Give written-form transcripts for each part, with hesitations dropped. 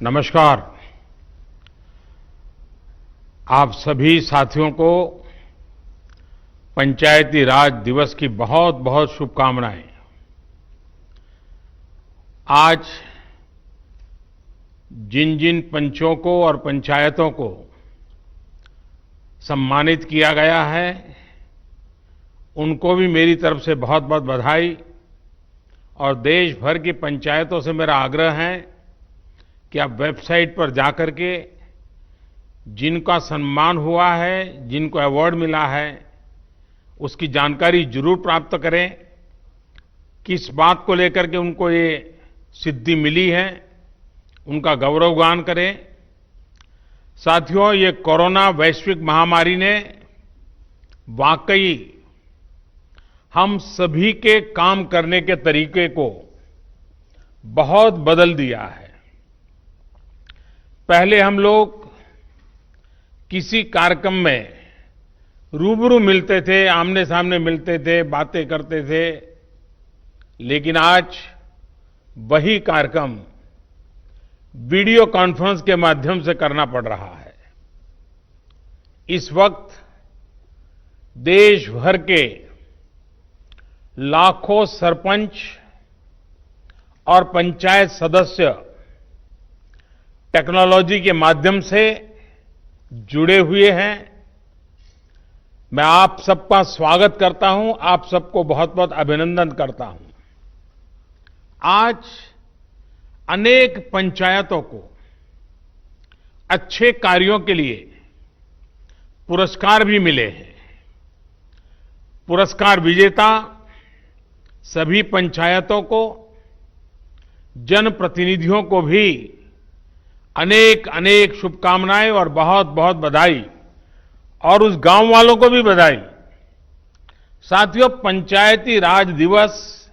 नमस्कार। आप सभी साथियों को पंचायती राज दिवस की बहुत बहुत शुभकामनाएं। आज जिन जिन पंचों को और पंचायतों को सम्मानित किया गया है उनको भी मेरी तरफ से बहुत बहुत बधाई। और देश भर की पंचायतों से मेरा आग्रह है कि आप वेबसाइट पर जाकर के जिनका सम्मान हुआ है, जिनको अवार्ड मिला है, उसकी जानकारी जरूर प्राप्त करें। किस बात को लेकर के उनको ये सिद्धि मिली है, उनका गौरवगान करें। साथियों, ये कोरोना वैश्विक महामारी ने वाकई हम सभी के काम करने के तरीके को बहुत बदल दिया है। पहले हम लोग किसी कार्यक्रम में रूबरू मिलते थे, आमने सामने मिलते थे, बातें करते थे, लेकिन आज वही कार्यक्रम वीडियो कॉन्फ्रेंस के माध्यम से करना पड़ रहा है। इस वक्त देश भर के लाखों सरपंच और पंचायत सदस्य टेक्नोलॉजी के माध्यम से जुड़े हुए हैं। मैं आप सबका स्वागत करता हूं, आप सबको बहुत बहुत अभिनंदन करता हूं। आज अनेक पंचायतों को अच्छे कार्यों के लिए पुरस्कार भी मिले हैं। पुरस्कार विजेता सभी पंचायतों को, जनप्रतिनिधियों को भी अनेक अनेक शुभकामनाएं और बहुत बहुत बधाई, और उस गांव वालों को भी बधाई। साथियों, पंचायती राज दिवस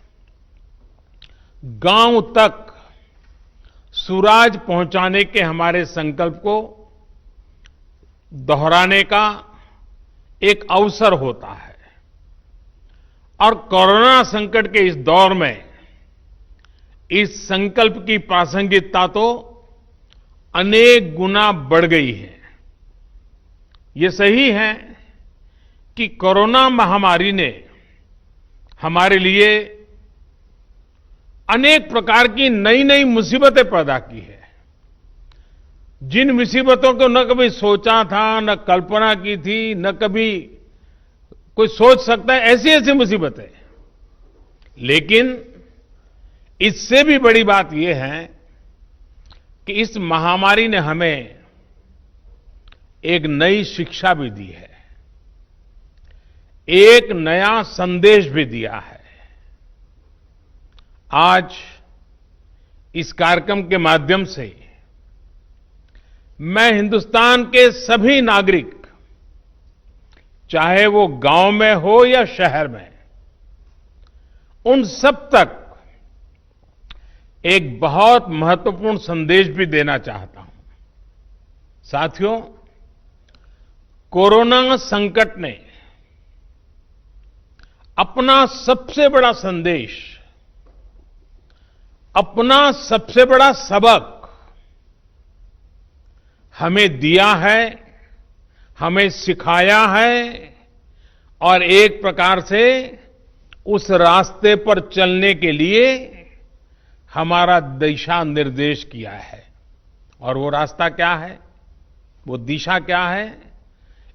गांव तक सुराज पहुंचाने के हमारे संकल्प को दोहराने का एक अवसर होता है। और कोरोना संकट के इस दौर में इस संकल्प की प्रासंगिकता तो अनेक गुना बढ़ गई है। ये सही है कि कोरोना महामारी ने हमारे लिए अनेक प्रकार की नई नई मुसीबतें पैदा की है। जिन मुसीबतों को न कभी सोचा था, न कल्पना की थी, न कभी कोई सोच सकता है, ऐसी ऐसी मुसीबतें। लेकिन इससे भी बड़ी बात यह है कि इस महामारी ने हमें एक नई शिक्षा भी दी है, एक नया संदेश भी दिया है। आज इस कार्यक्रम के माध्यम से मैं हिंदुस्तान के सभी नागरिक, चाहे वो गांव में हो या शहर में, उन सब तक एक बहुत महत्वपूर्ण संदेश भी देना चाहता हूं। साथियों, कोरोना संकट ने अपना सबसे बड़ा संदेश, अपना सबसे बड़ा सबक हमें दिया है, हमें सिखाया है, और एक प्रकार से उस रास्ते पर चलने के लिए हमारा दिशा निर्देश किया है। और वो रास्ता क्या है, वो दिशा क्या है?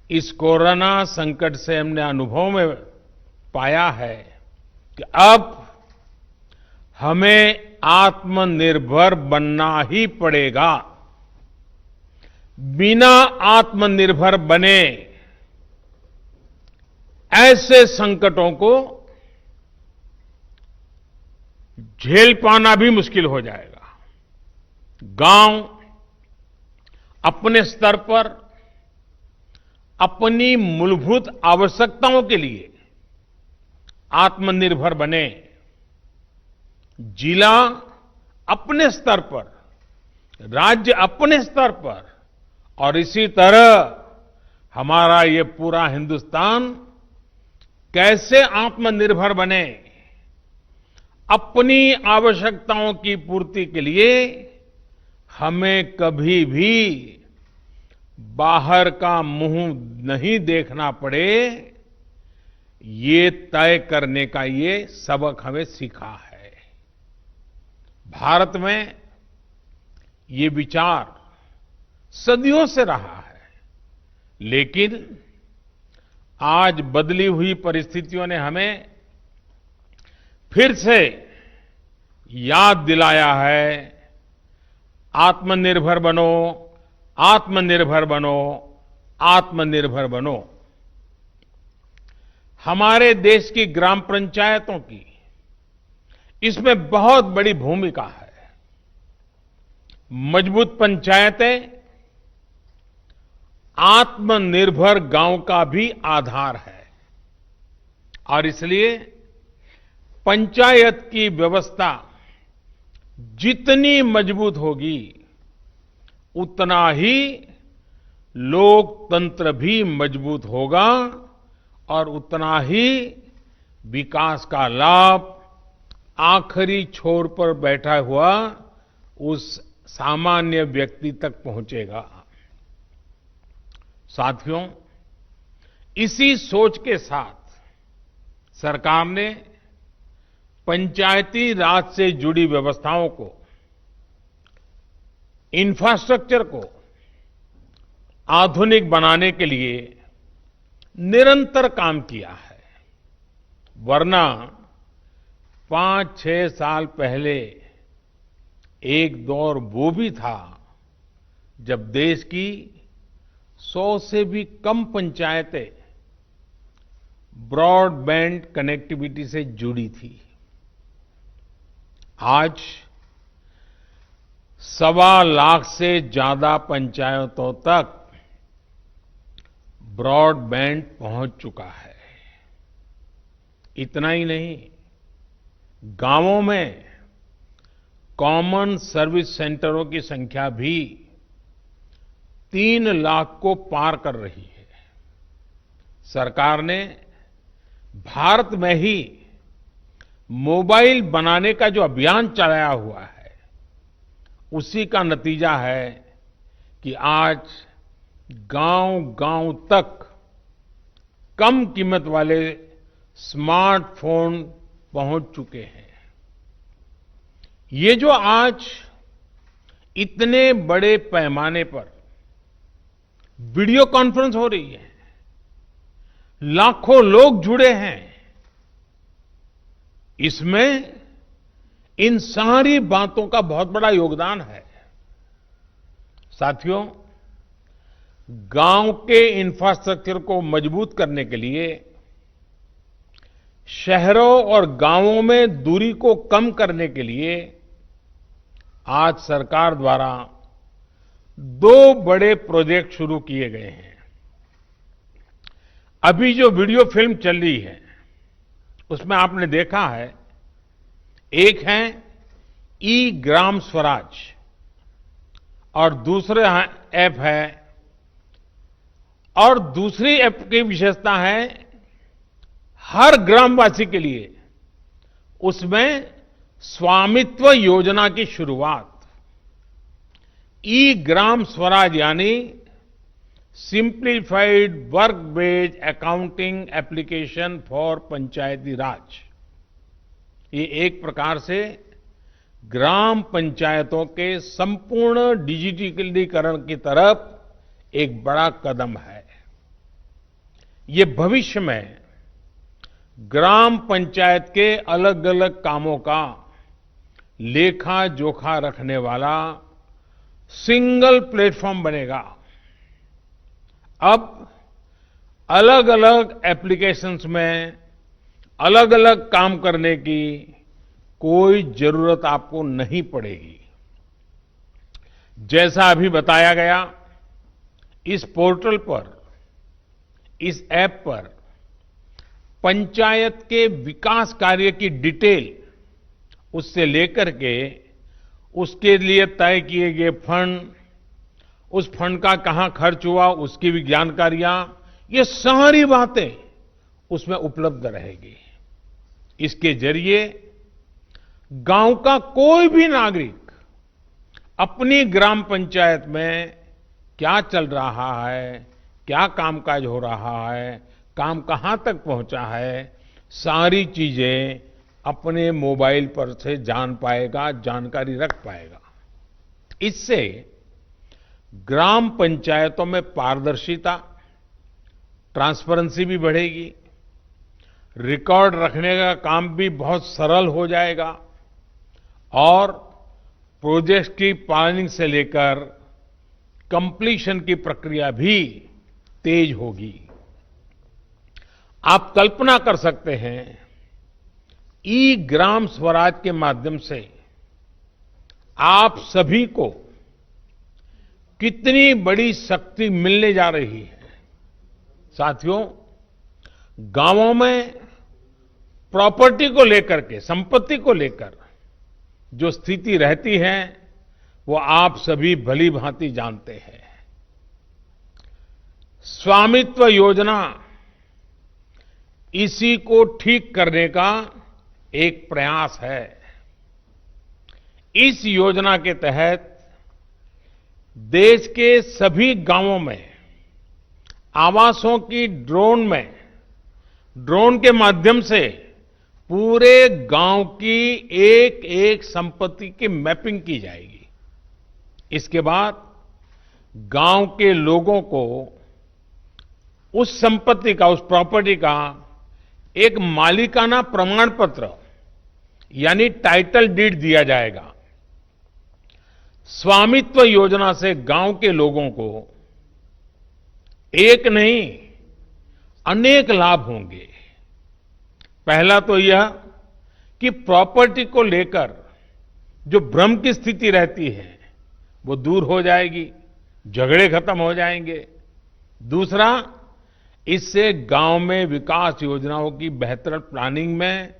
इस कोरोना संकट से हमने अनुभव में पाया है कि अब हमें आत्मनिर्भर बनना ही पड़ेगा। बिना आत्मनिर्भर बने ऐसे संकटों को झेल पाना भी मुश्किल हो जाएगा। गांव अपने स्तर पर अपनी मूलभूत आवश्यकताओं के लिए आत्मनिर्भर बने, जिला अपने स्तर पर, राज्य अपने स्तर पर, और इसी तरह हमारा ये पूरा हिंदुस्तान कैसे आत्मनिर्भर बने, अपनी आवश्यकताओं की पूर्ति के लिए हमें कभी भी बाहर का मुंह नहीं देखना पड़े, ये तय करने का ये सबक हमें सीखा है। भारत में ये विचार सदियों से रहा है, लेकिन आज बदली हुई परिस्थितियों ने हमें फिर से याद दिलाया है, आत्मनिर्भर बनो, आत्मनिर्भर बनो, आत्मनिर्भर बनो। हमारे देश की ग्राम पंचायतों की इसमें बहुत बड़ी भूमिका है। मजबूत पंचायतें आत्मनिर्भर गांव का भी आधार है और इसलिए पंचायत की व्यवस्था जितनी मजबूत होगी, उतना ही लोकतंत्र भी मजबूत होगा और उतना ही विकास का लाभ आखिरी छोर पर बैठा हुआ उस सामान्य व्यक्ति तक पहुंचेगा। साथियों, इसी सोच के साथ सरकार ने पंचायती राज से जुड़ी व्यवस्थाओं को, इंफ्रास्ट्रक्चर को आधुनिक बनाने के लिए निरंतर काम किया है। वरना 5-6 साल पहले एक दौर वो भी था जब देश की 100 से भी कम पंचायतें ब्रॉडबैंड कनेक्टिविटी से जुड़ी थी। आज 1.25 लाख से ज्यादा पंचायतों तक ब्रॉडबैंड पहुंच चुका है। इतना ही नहीं, गांवों में कॉमन सर्विस सेंटरों की संख्या भी 3 लाख को पार कर रही है। सरकार ने भारत में ही मोबाइल बनाने का जो अभियान चलाया हुआ है, उसी का नतीजा है कि आज गांव-गांव तक कम कीमत वाले स्मार्टफोन पहुंच चुके हैं। ये जो आज इतने बड़े पैमाने पर वीडियो कॉन्फ्रेंस हो रही है, लाखों लोग जुड़े हैं, इसमें इन सारी बातों का बहुत बड़ा योगदान है। साथियों, गांव के इंफ्रास्ट्रक्चर को मजबूत करने के लिए शहरों और गांवों में दूरी को कम करने के लिए आज सरकार द्वारा 2 बड़े प्रोजेक्ट शुरू किए गए हैं। अभी जो वीडियो फिल्म चल रही है, उसमें आपने देखा है, एक है ई ग्राम स्वराज और दूसरा ऐप है, और दूसरी ऐप की विशेषता है हर ग्रामवासी के लिए उसमें स्वामित्व योजना की शुरुआत। ई ग्राम स्वराज यानी simplified work based accounting application for Panchayati Raj. ये एक प्रकार से ग्राम पंचायतों के संपूर्ण डिजिटलीकरण की तरफ एक बड़ा कदम है। ये भविष्य में ग्राम पंचायत के अलग अलग कामों का लेखा जोखा रखने वाला सिंगल प्लेटफॉर्म बनेगा। अब अलग अलग एप्लीकेशंस में अलग अलग काम करने की कोई जरूरत आपको नहीं पड़ेगी। जैसा अभी बताया गया, इस पोर्टल पर, इस ऐप पर पंचायत के विकास कार्य की डिटेल, उससे लेकर के उसके लिए तय किए गए फंड, उस फंड का कहां खर्च हुआ, उसकी भी जानकारियां, ये सारी बातें उसमें उपलब्ध रहेगी। इसके जरिए गांव का कोई भी नागरिक अपनी ग्राम पंचायत में क्या चल रहा है, क्या कामकाज हो रहा है, काम कहां तक पहुंचा है, सारी चीजें अपने मोबाइल पर से जान पाएगा, जानकारी रख पाएगा। इससे ग्राम पंचायतों में पारदर्शिता, ट्रांसपेरेंसी भी बढ़ेगी, रिकॉर्ड रखने का काम भी बहुत सरल हो जाएगा और प्रोजेक्ट की प्लानिंग से लेकर कंप्लीशन की प्रक्रिया भी तेज होगी। आप कल्पना कर सकते हैं, ई ग्राम स्वराज के माध्यम से आप सभी को कितनी बड़ी शक्ति मिलने जा रही है। साथियों, गांवों में प्रॉपर्टी को लेकर के, संपत्ति को लेकर जो स्थिति रहती है वो आप सभी भली भांति जानते हैं। स्वामित्व योजना इसी को ठीक करने का एक प्रयास है। इस योजना के तहत देश के सभी गांवों में आवासों की ड्रोन के माध्यम से पूरे गांव की एक एक संपत्ति की मैपिंग की जाएगी। इसके बाद गांव के लोगों को उस संपत्ति का, उस प्रॉपर्टी का एक मालिकाना प्रमाण पत्र यानी टाइटल डीड दिया जाएगा। स्वामित्व योजना से गांव के लोगों को एक नहीं अनेक लाभ होंगे। पहला तो यह कि प्रॉपर्टी को लेकर जो भ्रम की स्थिति रहती है वो दूर हो जाएगी, झगड़े खत्म हो जाएंगे। दूसरा, इससे गांव में विकास योजनाओं की बेहतर प्लानिंग में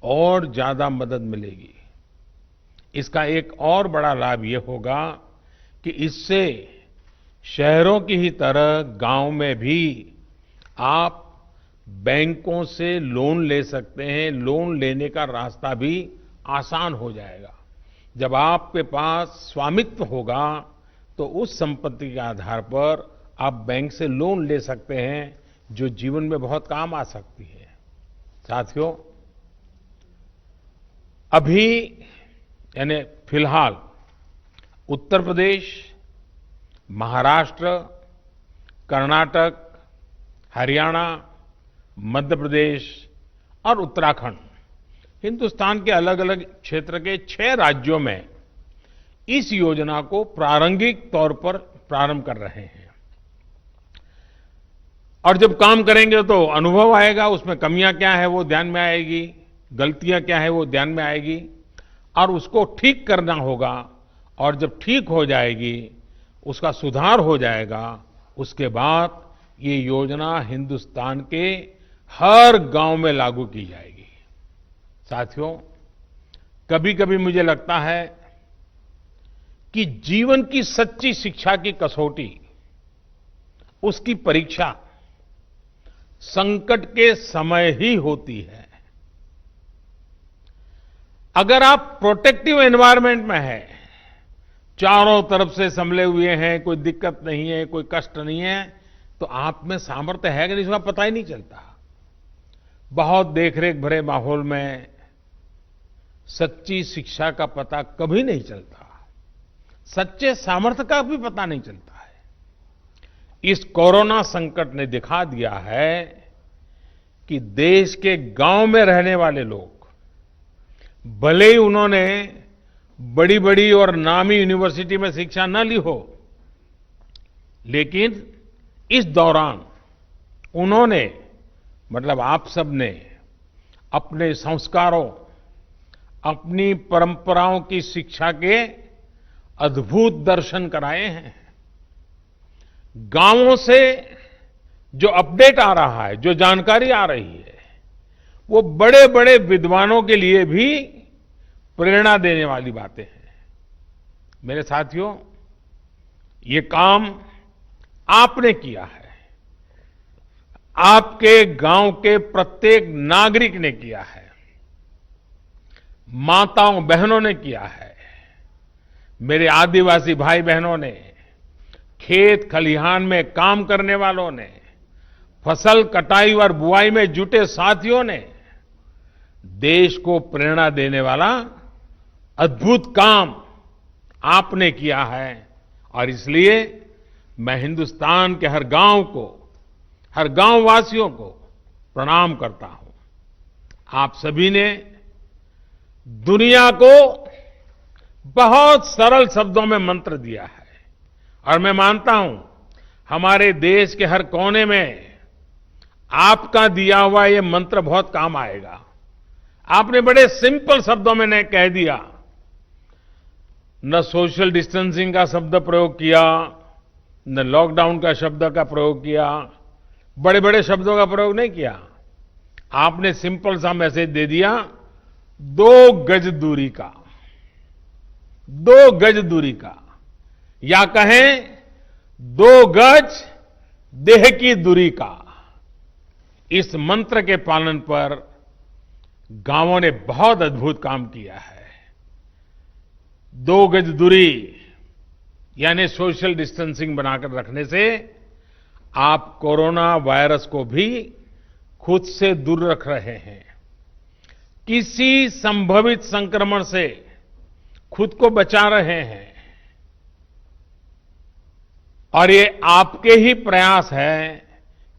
और ज्यादा मदद मिलेगी। इसका एक और बड़ा लाभ यह होगा कि इससे शहरों की ही तरह गांव में भी आप बैंकों से लोन ले सकते हैं। लोन लेने का रास्ता भी आसान हो जाएगा। जब आपके पास स्वामित्व होगा तो उस संपत्ति के आधार पर आप बैंक से लोन ले सकते हैं, जो जीवन में बहुत काम आ सकती है। साथियों, अभी यानी फिलहाल उत्तर प्रदेश, महाराष्ट्र, कर्नाटक, हरियाणा, मध्य प्रदेश और उत्तराखंड, हिंदुस्तान के अलग अलग क्षेत्र के 6 राज्यों में इस योजना को प्रारंभिक तौर पर प्रारंभ कर रहे हैं। और जब काम करेंगे तो अनुभव आएगा, उसमें कमियां क्या है वो ध्यान में आएगी, गलतियां क्या है वो ध्यान में आएगी और उसको ठीक करना होगा। और जब ठीक हो जाएगी, उसका सुधार हो जाएगा, उसके बाद ये योजना हिंदुस्तान के हर गांव में लागू की जाएगी। साथियों, कभी कभी मुझे लगता है कि जीवन की सच्ची शिक्षा की कसौटी, उसकी परीक्षा संकट के समय ही होती है। अगर आप प्रोटेक्टिव एनवायरनमेंट में हैं, चारों तरफ से संभले हुए हैं, कोई दिक्कत नहीं है, कोई कष्ट नहीं है, तो आप में सामर्थ्य है कि नहीं इसका पता ही नहीं चलता। बहुत देखरेख भरे माहौल में सच्ची शिक्षा का पता कभी नहीं चलता, सच्चे सामर्थ्य का भी पता नहीं चलता है। इस कोरोना संकट ने दिखा दिया है कि देश के गांव में रहने वाले लोग, भले ही उन्होंने बड़ी बड़ी और नामी यूनिवर्सिटी में शिक्षा न ली हो, लेकिन इस दौरान उन्होंने, मतलब आप सब ने, अपने संस्कारों, अपनी परंपराओं की शिक्षा के अद्भुत दर्शन कराए हैं। गांवों से जो अपडेट आ रहा है, जो जानकारी आ रही है, वो बड़े बड़े विद्वानों के लिए भी प्रेरणा देने वाली बातें हैं। मेरे साथियों, ये काम आपने किया है, आपके गांव के प्रत्येक नागरिक ने किया है, माताओं बहनों ने किया है, मेरे आदिवासी भाई बहनों ने, खेत खलिहान में काम करने वालों ने, फसल कटाई और बुआई में जुटे साथियों ने देश को प्रेरणा देने वाला अद्भुत काम आपने किया है। और इसलिए मैं हिंदुस्तान के हर गांव को, हर गांव वासियों को प्रणाम करता हूं। आप सभी ने दुनिया को बहुत सरल शब्दों में मंत्र दिया है और मैं मानता हूं हमारे देश के हर कोने में आपका दिया हुआ ये मंत्र बहुत काम आएगा। आपने बड़े सिंपल शब्दों में ने कह दिया, न सोशल डिस्टेंसिंग का शब्द प्रयोग किया, न लॉकडाउन का शब्द का प्रयोग किया, बड़े बड़े शब्दों का प्रयोग नहीं किया। आपने सिंपल सा मैसेज दे दिया, 2 गज दूरी का, 2 गज दूरी का, या कहें 2 गज देह की दूरी का। इस मंत्र के पालन पर गांवों ने बहुत अद्भुत काम किया है। 2 गज दूरी यानी सोशल डिस्टेंसिंग बनाकर रखने से आप कोरोना वायरस को भी खुद से दूर रख रहे हैं। किसी संभावित संक्रमण से खुद को बचा रहे हैं। और ये आपके ही प्रयास है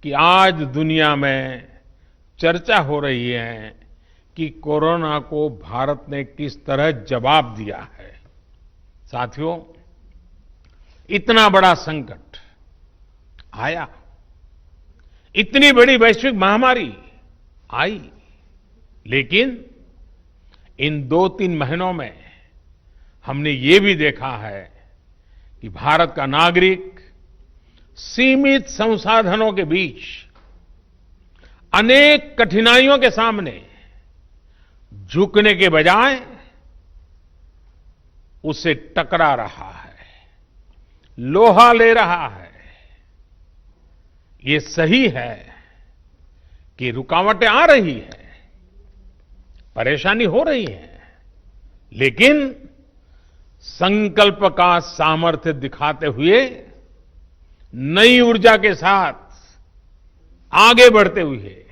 कि आज दुनिया में चर्चा हो रही है कि कोरोना को भारत ने किस तरह जवाब दिया है। साथियों, इतना बड़ा संकट आया, इतनी बड़ी वैश्विक महामारी आई, लेकिन इन 2-3 महीनों में हमने ये भी देखा है कि भारत का नागरिक सीमित संसाधनों के बीच अनेक कठिनाइयों के सामने झुकने के बजाय उससे टकरा रहा है, लोहा ले रहा है। ये सही है कि रुकावटें आ रही है, परेशानी हो रही है, लेकिन संकल्प का सामर्थ्य दिखाते हुए नई ऊर्जा के साथ आगे बढ़ते हुए,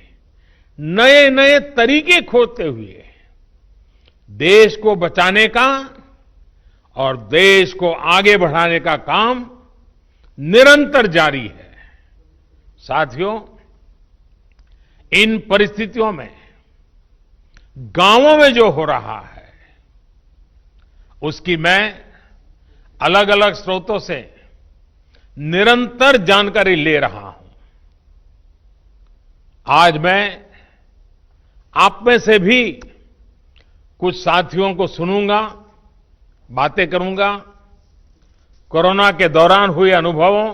नए नए तरीके खोजते हुए देश को बचाने का और देश को आगे बढ़ाने का काम निरंतर जारी है। साथियों, इन परिस्थितियों में गांवों में जो हो रहा है उसकी मैं अलग अलग स्रोतों से निरंतर जानकारी ले रहा हूं। आज मैं आप में से भी कुछ साथियों को सुनूंगा, बातें करूंगा, कोरोना के दौरान हुए अनुभवों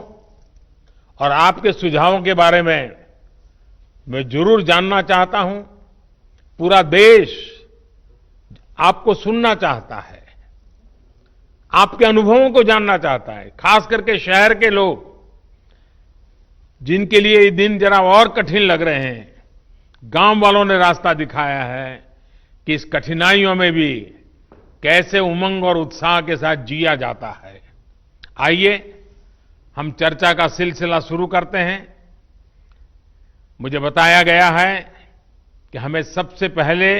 और आपके सुझावों के बारे में मैं जरूर जानना चाहता हूं। पूरा देश आपको सुनना चाहता है, आपके अनुभवों को जानना चाहता है, खास करके शहर के लोग जिनके लिए ये दिन जरा और कठिन लग रहे हैं। गांव वालों ने रास्ता दिखाया है कि इस कठिनाइयों में भी कैसे उमंग और उत्साह के साथ जिया जाता है। आइए हम चर्चा का सिलसिला शुरू करते हैं। मुझे बताया गया है कि हमें सबसे पहले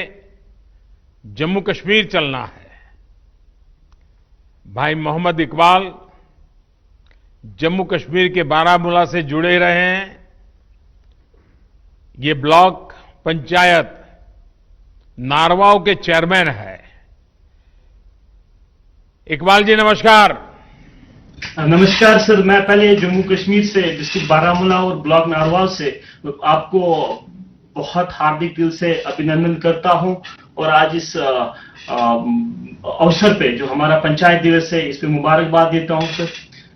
जम्मू कश्मीर चलना है। भाई मोहम्मद इकबाल जम्मू कश्मीर के बारामूला से जुड़े रहे हैं। ये ब्लॉक पंचायत नारवाव के चेयरमैन है। इकबाल जी नमस्कार। नमस्कार सर, मैं पहले जम्मू कश्मीर से डिस्ट्रिक्ट बारामूला और ब्लॉक नारवाव से आपको बहुत हार्दिक दिल से अभिनंदन करता हूं और आज इस अवसर पे जो हमारा पंचायत दिवस है इस पे मुबारकबाद देता हूं सर।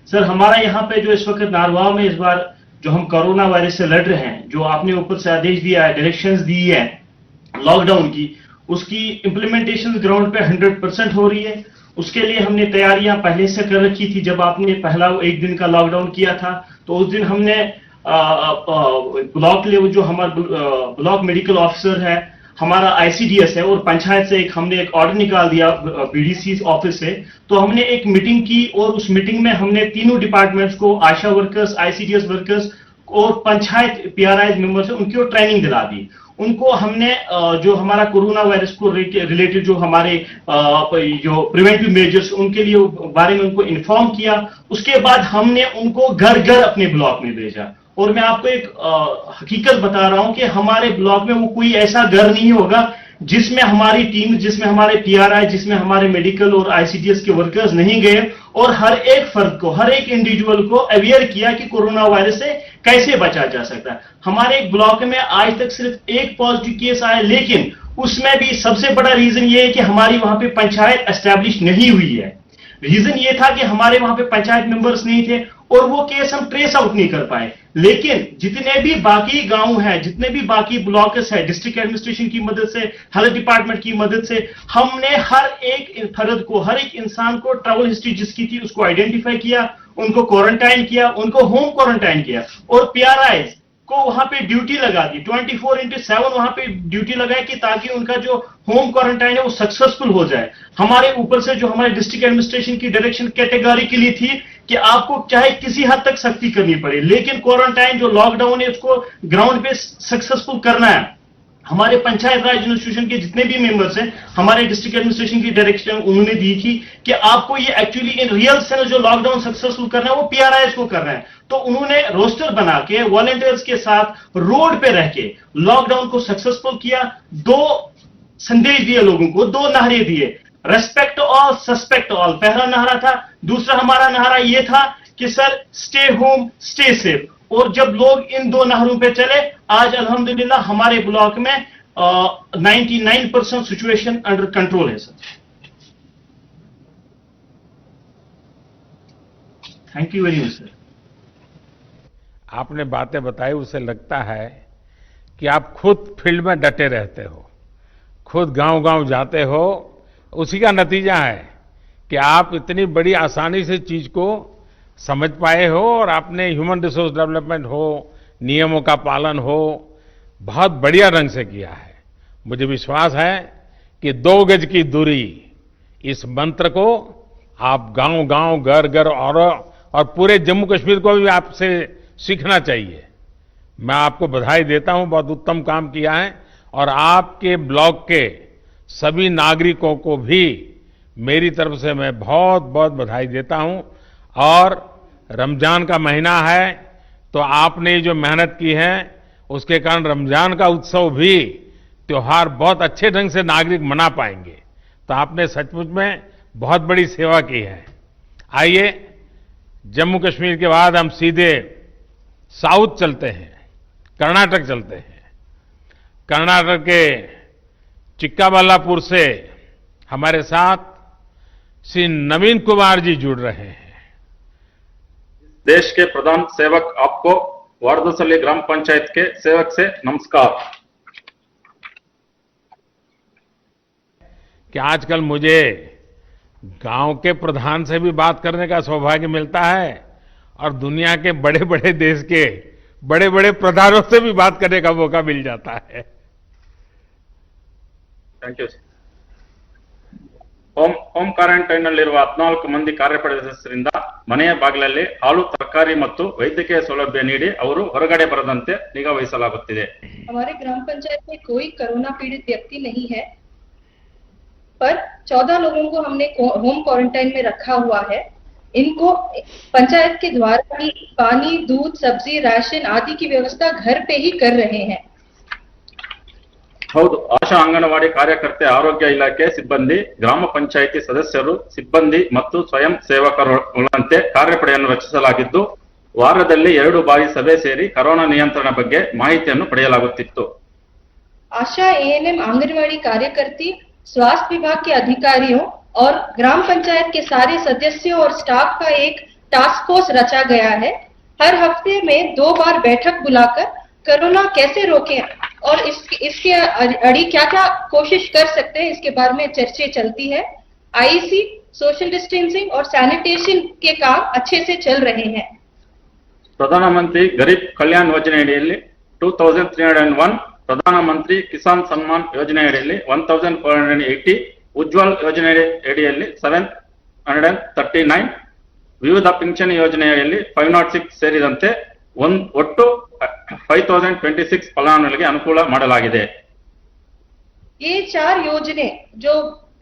सर, हमारा यहाँ पे जो इस वक्त नारवाव में इस बार जो हम कोरोना वायरस से लड़ रहे हैं, जो आपने ऊपर से आदेश दिया है, डायरेक्शंस दी है लॉकडाउन की, उसकी इम्प्लीमेंटेशन ग्राउंड पे 100% हो रही है। उसके लिए हमने तैयारियां पहले से कर रखी थी। जब आपने पहला 1 दिन का लॉकडाउन किया था तो उस दिन हमने ब्लॉक लेवल जो हमारा ब्लॉक मेडिकल ऑफिसर है, हमारा आईसीडीएस है और पंचायत से हमने एक ऑर्डर निकाल दिया बीडीसी ऑफिस से। तो हमने एक मीटिंग की और उस मीटिंग में हमने तीनों डिपार्टमेंट्स को, आशा वर्कर्स, आईसीडीएस वर्कर्स और पंचायत पीआरआई मेंबर्स है, उनको ट्रेनिंग दिला दी। उनको हमने जो हमारा कोरोना वायरस को रिलेटेड जो हमारे जो प्रिवेंटिव मेजर्स उनके लिए बारे में उनको इन्फॉर्म किया। उसके बाद हमने उनको घर घर अपने ब्लॉक में भेजा। और मैं आपको एक हकीकत बता रहा हूं कि हमारे ब्लॉक में वो कोई ऐसा घर नहीं होगा जिसमें हमारी टीम, जिसमें हमारे पीआरआई, जिसमें हमारे मेडिकल और आईसीडीएस के वर्कर्स नहीं गए और हर एक फर्द को, हर एक इंडिविजुअल को अवेयर किया कि कोरोना वायरस से कैसे बचा जा सकता है। हमारे एक ब्लॉक में आज तक सिर्फ एक पॉजिटिव केस आया, लेकिन उसमें भी सबसे बड़ा रीजन ये है कि हमारी वहां पे पंचायत एस्टैब्लिश नहीं हुई है। रीजन ये था कि हमारे वहां पे पंचायत मेंबर्स नहीं थे और वो केस हम ट्रेस आउट नहीं कर पाए। लेकिन जितने भी बाकी गांव हैं, जितने भी बाकी ब्लॉक्स है, डिस्ट्रिक्ट एडमिनिस्ट्रेशन की मदद से, हेल्थ डिपार्टमेंट की मदद से हमने हर एक फर्द को, हर एक इंसान को ट्रैवल हिस्ट्री जिसकी थी उसको आइडेंटिफाई किया, उनको क्वारंटाइन किया, उनको होम क्वारंटाइन किया और पीआरआई को वहां पे ड्यूटी लगा दी। 24/7 वहां पे ड्यूटी लगाए कि ताकि उनका जो होम क्वारंटाइन है वो सक्सेसफुल हो जाए। हमारे ऊपर से जो हमारे डिस्ट्रिक्ट एडमिनिस्ट्रेशन की डायरेक्शन कैटेगरिकली थी कि आपको चाहे किसी हद तक सख्ती करनी पड़े, लेकिन क्वारंटाइन जो लॉकडाउन है उसको ग्राउंड पे सक्सेसफुल करना है। हमारे पंचायत राज इंस्टीट्यूशन के जितने भी मेंबर्स हैं, हमारे डिस्ट्रिक्ट एडमिनिस्ट्रेशन की डायरेक्शन उन्होंने दी थी कि आपको ये एक्चुअली इन रियल सेंस जो लॉकडाउन सक्सेसफुल करना है वो पीआरआईएस को करना है। तो उन्होंने रोस्टर बना के वॉलंटियर्स के साथ रोड पे रह के लॉकडाउन को सक्सेसफुल किया। 2 संदेश दिए लोगों को, 2 नारे दिए, रेस्पेक्ट ऑल, सस्पेक्ट ऑल पहला नारा था। दूसरा हमारा नारा यह था कि sir stay home stay safe. और जब लोग इन 2 नारों पे चले, आज अल्हम्दुलिल्लाह हमारे ब्लॉक में 99% सिचुएशन अंडर कंट्रोल है sir. Thank you very much sir. आपने बातें बताई, उससे लगता है कि आप खुद फील्ड में डटे रहते हो, खुद गांव-गांव जाते हो। उसी का नतीजा है कि आप इतनी बड़ी आसानी से चीज को समझ पाए हो और आपने ह्यूमन रिसोर्स डेवलपमेंट हो, नियमों का पालन हो, बहुत बढ़िया ढंग से किया है। मुझे विश्वास है कि 2 गज की दूरी, इस मंत्र को आप गांव-गांव, घर-घर और पूरे जम्मू कश्मीर को भी आपसे सीखना चाहिए। मैं आपको बधाई देता हूं, बहुत उत्तम काम किया है। और आपके ब्लॉक के सभी नागरिकों को भी मेरी तरफ से मैं बहुत बहुत बधाई देता हूं। और रमजान का महीना है, तो आपने जो मेहनत की है उसके कारण रमजान का उत्सव भी, त्योहार बहुत अच्छे ढंग से नागरिक मना पाएंगे। तो आपने सचमुच में बहुत बड़ी सेवा की है। आइए, जम्मू कश्मीर के बाद हम सीधे साउथ चलते हैं, कर्नाटक चलते हैं। कर्नाटक के चिक्काबल्लापुर से हमारे साथ श्री नवीन कुमार जी जुड़ रहे हैं। देश के प्रधान सेवक आपको वारदसल्ली ग्राम पंचायत के सेवक से नमस्कार। कि आजकल मुझे गांव के प्रधान से भी बात करने का सौभाग्य मिलता है और दुनिया के बड़े बड़े देश के बड़े बड़े प्रधानों से भी बात करने का मौका मिल जाता है। Thank you. ಹೋಮ್ ಕ್ವಾರಂಟೈನ್ ನಲ್ಲಿರುವ 14 ಮಂದಿ ಕಾರ್ಯಪಡೆ ಸದಸ್ಯರಿಂದ ಮನೆಯ ಬಾಗಿಲಲ್ಲಿ ಹಾಲು, ತರಕಾರಿ ಮತ್ತು ವೈದ್ಯಕೀಯ ಸೌಲಭ್ಯ ನೀಡಿ ಅವರು ಹೊರಗಡೆ ಬರದಂತೆ ನಿಗಾ ವಹಿಸಲಾಗುತ್ತಿದೆ। हमारे ग्राम पंचायत में कोई कोरोना पीड़ित व्यक्ति नहीं है, पर 14 लोगों को हमने होम क्वारंटाइन में रखा हुआ है। इनको पंचायत के द्वारा ही पानी, दूध, सब्जी, राशन आदि की व्यवस्था घर पे ही कर रहे हैं। ಹೌದು, ಆಶಾ ಅಂಗನವಾಡಿ ಕಾರ್ಯಕರ್ತೆ, ಆರೋಗ್ಯ ಇಲಾಖೆ ಸಿಬ್ಬಂದಿ, ಗ್ರಾಮ ಪಂಚಾಯಿತಿ ಸದಸ್ಯರು, ಸಿಬ್ಬಂದಿ ಮತ್ತು ಸ್ವಯಂ ಸೇವಕರುಗಳಂತೆ ಕಾರ್ಯಪಡೆಯನ್ನು ರಚಿಸಲಾಗಿದ್ದು, ವಾರದಲ್ಲಿ 2 ಬಾರಿ ಸಭೆ ಸೇರಿ ಕೊರೋನಾ ನಿಯಂತ್ರಣ ಬಗ್ಗೆ ಮಾಹಿತಿಯನ್ನು ಪಡೆಯಲಾಗುತ್ತಿತ್ತು। आशा एएनएम आंगनवाड़ी कार्यकर्ती, स्वास्थ्य विभाग के अधिकारियों और ग्राम पंचायत के सारे सदस्यों और स्टाफ का एक टास्क फोर्स रचा गया है। हर हफ्ते में 2 बार बैठक बुलाकर कोरोना कैसे रोकें और इसके अड़ी क्या क्या कोशिश कर सकते हैं, इसके बारे में चर्चा चलती है। आईसी, सोशल डिस्टेंसिंग और सैनिटेशन के काम अच्छे से चल रहे हैं। ಪ್ರಧಾನಮಂತ್ರಿ ಗರೀಬ್ ಕಲ್ಯಾಣ್ ಯೋಜನೆಯಡಿಯಲ್ಲಿ 2301 ಪ್ರಧಾನಮಂತ್ರಿ ಕಿಸಾನ್ ಸನ್ಮಾನ್ ಯೋಜನೆಯಡಿಯಲ್ಲಿ 1480, ಉಜ್ವಲ್ ಯೋಜನೆ ಅಡಿಯಲ್ಲಿ 739, ವಿವಿಧ ಪಿಂಚಣಿ ಯೋಜನೆಯಲ್ಲಿ 506 ಸೇರಿದಂತೆ ಒಟ್ಟು 5026 ಫಲಾನುಭವಿಗಳಿಗೆ ಅನುಕೂಲ ಮಾಡಲಾಗಿದೆ. ये 4 योजने जो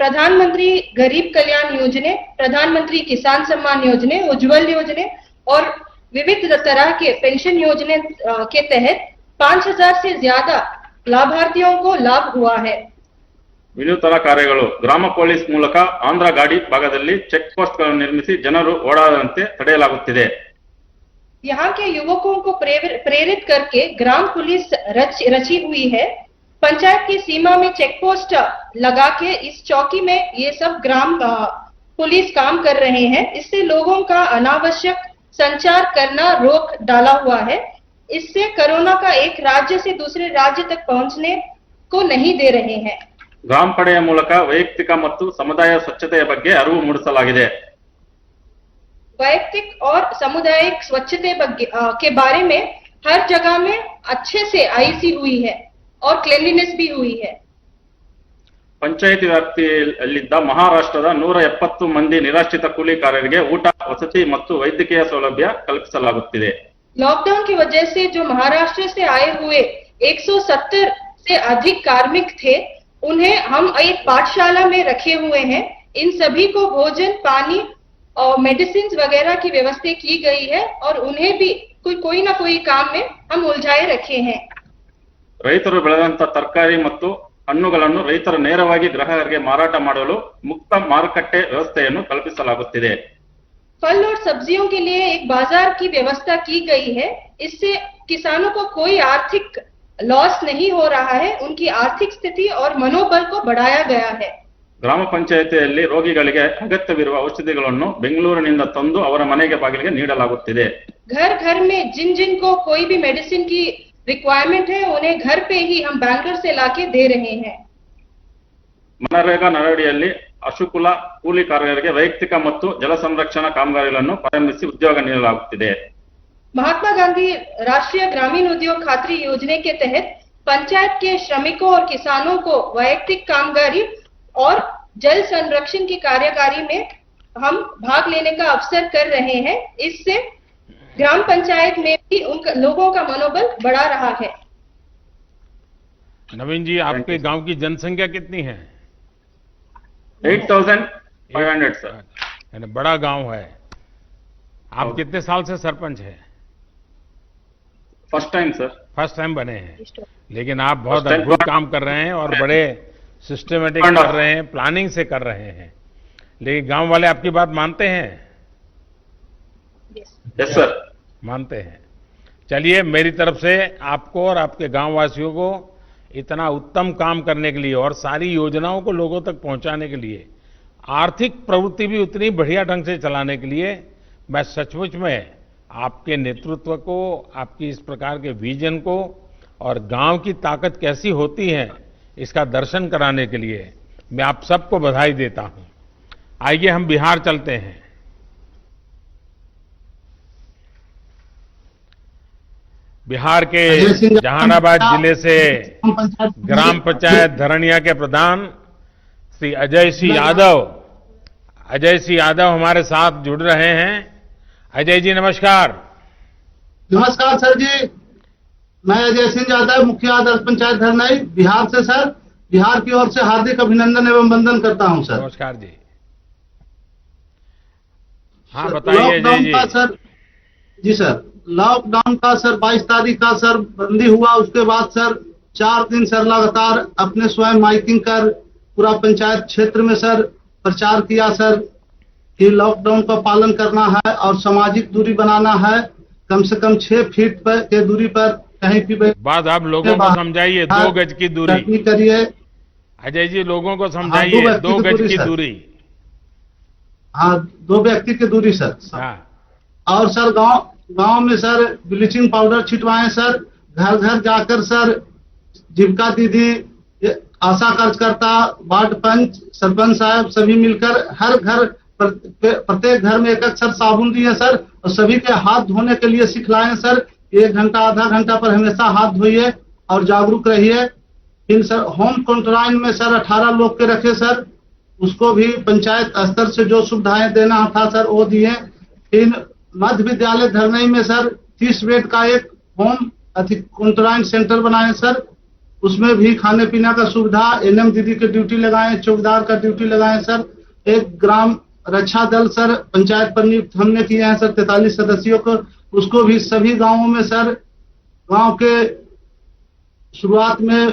प्रधानमंत्री गरीब कल्याण योजने, प्रधानमंत्री किसान सम्मान योजने, उज्जवल योजने और विविध तरह के पेंशन योजने के तहत 5000 से ज्यादा लाभार्थियों को लाभ हुआ है. ವಿನೂತನ ಕಾರ್ಯಗಳು. ಗ್ರಾಮ ಪೊಲೀಸ್ ಮೂಲಕ ಆಂಧ್ರ ಗಾಡಿ ಭಾಗದಲ್ಲಿ ಚೆಕ್ ಪೋಸ್ಟ್ ಗಳನ್ನು ನಿರ್ಮಿಸಿ ಜನರು ಓಡಾಡದಂತೆ ತಡೆಯಲಾಗುತ್ತಿದೆ. यहाँ के युवकों को प्रेरित करके ग्राम पुलिस रची हुई है. पंचायत की सीमा में चेक पोस्ट लगा के इस चौकी में ये सब ग्राम पुलिस काम कर रहे हैं. इससे लोगों का अनावश्यक संचार करना रोक डाला हुआ है. इससे कोरोना का एक राज्य से दूसरे राज्य तक पहुंचने को नहीं दे रहे हैं. ಗ್ರಾಮ ಪಡೆಯ ಮೂಲಕ ವೈಯಕ್ತಿಕ ಮತ್ತು ಸಮುದಾಯ ಸ್ವಚ್ಛತೆಯ ಬಗ್ಗೆ ಅರಿವು ಮೂಡಿಸಲಾಗಿದೆ. वैयक्तिक और सामुदायिक स्वच्छता के बारे में हर जगह में अच्छे से आईसी हुई है और क्लीनलीनेस भी हुई है. ಪಂಚಾಯಿತಿ ವ್ಯಾಪ್ತಿಯಲ್ಲಿದ್ದ ಮಹಾರಾಷ್ಟ್ರದ 170 ಮಂದಿ ನಿರಾಶ್ರಿತ ಕೂಲಿಕಾರರಿಗೆ ಊಟ, ವಸತಿ ಮತ್ತು ವೈದ್ಯಕೀಯ ಸೌಲಭ್ಯ ಕಲ್ಪಿಸಲಾಗುತ್ತಿದೆ. लॉकडाउन की वजह से जो महाराष्ट्र से आए हुए 170 से अधिक कार्मिक थे, उन्हें हम एक पाठशाला में रखे हुए हैं. इन सभी को भोजन, पानी और मेडिसिन वगैरह की व्यवस्था की गई है और उन्हें भी कोई ना कोई काम में हम उलझाए रखे हैं. ರೈತರು ಬೆಳೆದಂತ ತರಕಾರಿ ಮತ್ತು ಹಣ್ಣುಗಳನ್ನು ರೈತರು ನೇರವಾಗಿ ಗ್ರಾಹಕರಿಗೆ ಮಾರಾಟ ಮಾಡಲು ಮುಕ್ತ ಮಾರುಕಟ್ಟೆ ವ್ಯವಸ್ಥೆಯನ್ನು ಕಲ್ಪಿಸಲಾಗುತ್ತಿದೆ. फल और सब्जियों के लिए एक बाजार की व्यवस्था की गई है. इससे किसानों को कोई आर्थिक लॉस नहीं हो रहा है. उनकी आर्थिक स्थिति और मनोबल को बढ़ाया गया है. ಗ್ರಾಮ ಪಂಚಾಯಿತಿಯಲ್ಲಿ ರೋಗಿಗಳಿಗೆ ಅಗತ್ಯವಿರುವ ಔಷಧಿಗಳನ್ನು ಬೆಂಗಳೂರಿನಿಂದ ತಂದು ಅವರ ಮನೆಗೆ ಬಾಗಿಲಿಗೆ ನೀಡಲಾಗುತ್ತಿದೆ. घर घर में जिन जिन को कोई भी मेडिसिन की रिक्वायरमेंट है, उन्हें घर पे ही हम बैंगलोर से लाके दे रहे हैं. ಮನರೇಗಾ ನರಡಿಯಲ್ಲಿ ಅಶುಕುಲ ಕೂಲಿಕಾರರಿಗೆ ವೈಯಕ್ತಿಕ ಮತ್ತು ಜಲ ಸಂರಕ್ಷಣಾ ಕಾಮಗಾರಿಗಳನ್ನು ಪ್ರಾರಂಭಿಸಿ ಉದ್ಯೋಗ ನೀಡಲಾಗುತ್ತಿದೆ. महात्मा गांधी राष्ट्रीय ग्रामीण उद्योग खातरी योजना के तहत पंचायत के श्रमिकों और किसानों को वैयक्तिक कामगारी और जल संरक्षण की कार्यकारी में हम भाग लेने का अवसर कर रहे हैं. इससे ग्राम पंचायत में भी उन लोगों का मनोबल बढ़ा रहा है. नवीन जी, आपके गांव की जनसंख्या कितनी है? 8500 सर. यानी बड़ा गांव है. आप कितने साल से सरपंच है? First time sir. First time बने हैं, लेकिन आप बहुत First time. अद्भुत काम कर रहे हैं और बड़े सिस्टमेटिक कर रहे हैं, प्लानिंग से कर रहे हैं. लेकिन गांव वाले आपकी बात मानते हैं? Yes sir. मानते हैं. चलिए, मेरी तरफ से आपको और आपके गांव वासियों को इतना उत्तम काम करने के लिए और सारी योजनाओं को लोगों तक पहुंचाने के लिए, आर्थिक प्रवृत्ति भी उतनी बढ़िया ढंग से चलाने के लिए मैं सचमुच में आपके नेतृत्व को, आपकी इस प्रकार के विजन को और गांव की ताकत कैसी होती है इसका दर्शन कराने के लिए मैं आप सबको बधाई देता हूं. आइए हम बिहार चलते हैं. बिहार के जहानाबाद जिले से ग्राम पंचायत धरणिया के प्रधान श्री अजय सिंह यादव हमारे साथ जुड़ रहे हैं. अजय जी नमस्कार. नमस्कार सर जी, मैं अजय सिंह यादव, मुखिया आदर्श पंचायत धरनाई बिहार से सर. बिहार की ओर से हार्दिक अभिनंदन एवं वंदन करता हूं सर. नमस्कार जी. हाँ बताइए अजय जी. सर जी सर, लॉकडाउन का सर 22 तारीख का सर बंदी हुआ. उसके बाद सर 4 दिन सर लगातार अपने स्वयं माइकिंग कर पूरा पंचायत क्षेत्र में सर प्रचार किया सर कि लॉकडाउन का पालन करना है और सामाजिक दूरी बनाना है. कम से कम 6 फीट के दूरी पर कहीं भी बात आप लोगों को समझाइए. 2 गज की दूरी करिए. अजय जी लोगों को समझाइए. 2 गज की दूरी. हाँ, 2 व्यक्ति की दूरी सर. हाँ. और सर गांव में सर ब्लीचिंग पाउडर छिटवाएं सर. घर घर जाकर सर जीविका दीदी, आशा कार्यकर्ता, वार्ड पंच, सरपंच साहब सभी मिलकर हर घर प्रत्येक घर में एक सर साबुन दिए सर और सभी के हाथ धोने के लिए सिखलाएं सर. 1 घंटा आधा घंटा पर हमेशा हाथ धोइए और जागरूक रहिए। इन सर होम क्वारंटाइन में सर 18 लोग के रखे सर, उसको भी पंचायत स्तर से जो सुविधाएं देना था सर वो दिए। इन मध्य विद्यालय धरनई में सर 30 बेड का एक होम क्वारंटाइन सेंटर बनाए सर, उसमें भी खाने पीने का सुविधा, एनएम दीदी की ड्यूटी लगाए, चौकीदार का ड्यूटी लगाए सर। एक ग्राम रक्षा दल सर पंचायत पर नियुक्त हमने किए हैं सर 43 सदस्यों को, उसको भी सभी गांवों में सर गांव के शुरुआत में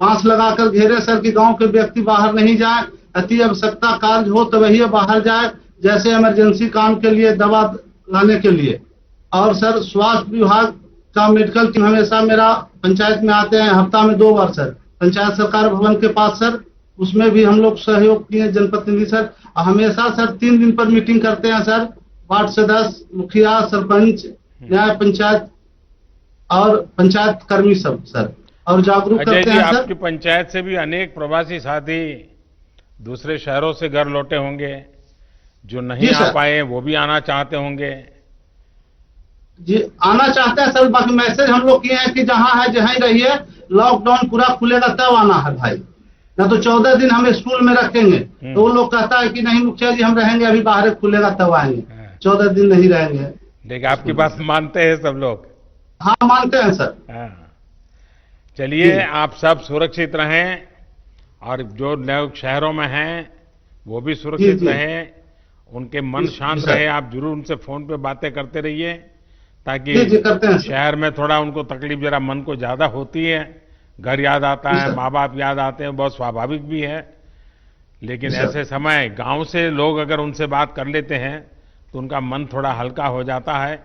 बांस लगाकर घेरे सर कि गांव के व्यक्ति बाहर नहीं जाए, अति आवश्यकता कार्य हो तो वही बाहर जाए, जैसे इमरजेंसी काम के लिए दवा लाने के लिए। और सर स्वास्थ्य विभाग का मेडिकल टीम हमेशा मेरा पंचायत में आते हैं, हफ्ता में 2 बार सर पंचायत सरकार भवन के पास सर, उसमें भी हम लोग सहयोग किए जनप्रतिनिधि सर। हमेशा सर 3 दिन पर मीटिंग करते हैं सर, वार्ड सदस्य, मुखिया, सरपंच, न्याय पंचायत और पंचायत कर्मी सब सर, और जागरूक अजय करते जी, हैं सर। आपकी पंचायत से भी अनेक प्रवासी साथी दूसरे शहरों से घर लौटे होंगे, जो नहीं जी आ सर। पाए वो भी आना चाहते होंगे। जी आना चाहते हैं सर, बाकी मैसेज हम लोग किए हैं कि जहां है जहां ही रहिए, लॉकडाउन पूरा खुलेगा तब आना है भाई, ना तो 14 दिन हम स्कूल में रखेंगे। तो वो लोग कहता है कि नहीं मुखिया जी हम रहेंगे, अभी बाहर खुलेगा तब आएंगे, 14 दिन नहीं रहेंगे। लेकिन आपकी बात मानते हैं सब लोग? हाँ मानते हैं सर। हाँ। चलिए, जी। आप सब सुरक्षित रहें और जो लोग शहरों में हैं वो भी सुरक्षित जी। रहें, उनके मन जी, शांत सर। रहे। आप जरूर उनसे फोन पे बातें करते रहिए, ताकि जी करते हैं सर। शहर में थोड़ा उनको तकलीफ जरा मन को ज्यादा होती है, घर याद आता जी, है, सर। माँ बाप याद आते हैं, बहुत स्वाभाविक भी है। लेकिन जी, सर। ऐसे समय गांव से लोग अगर उनसे बात कर लेते हैं तो उनका मन थोड़ा हल्का हो जाता है,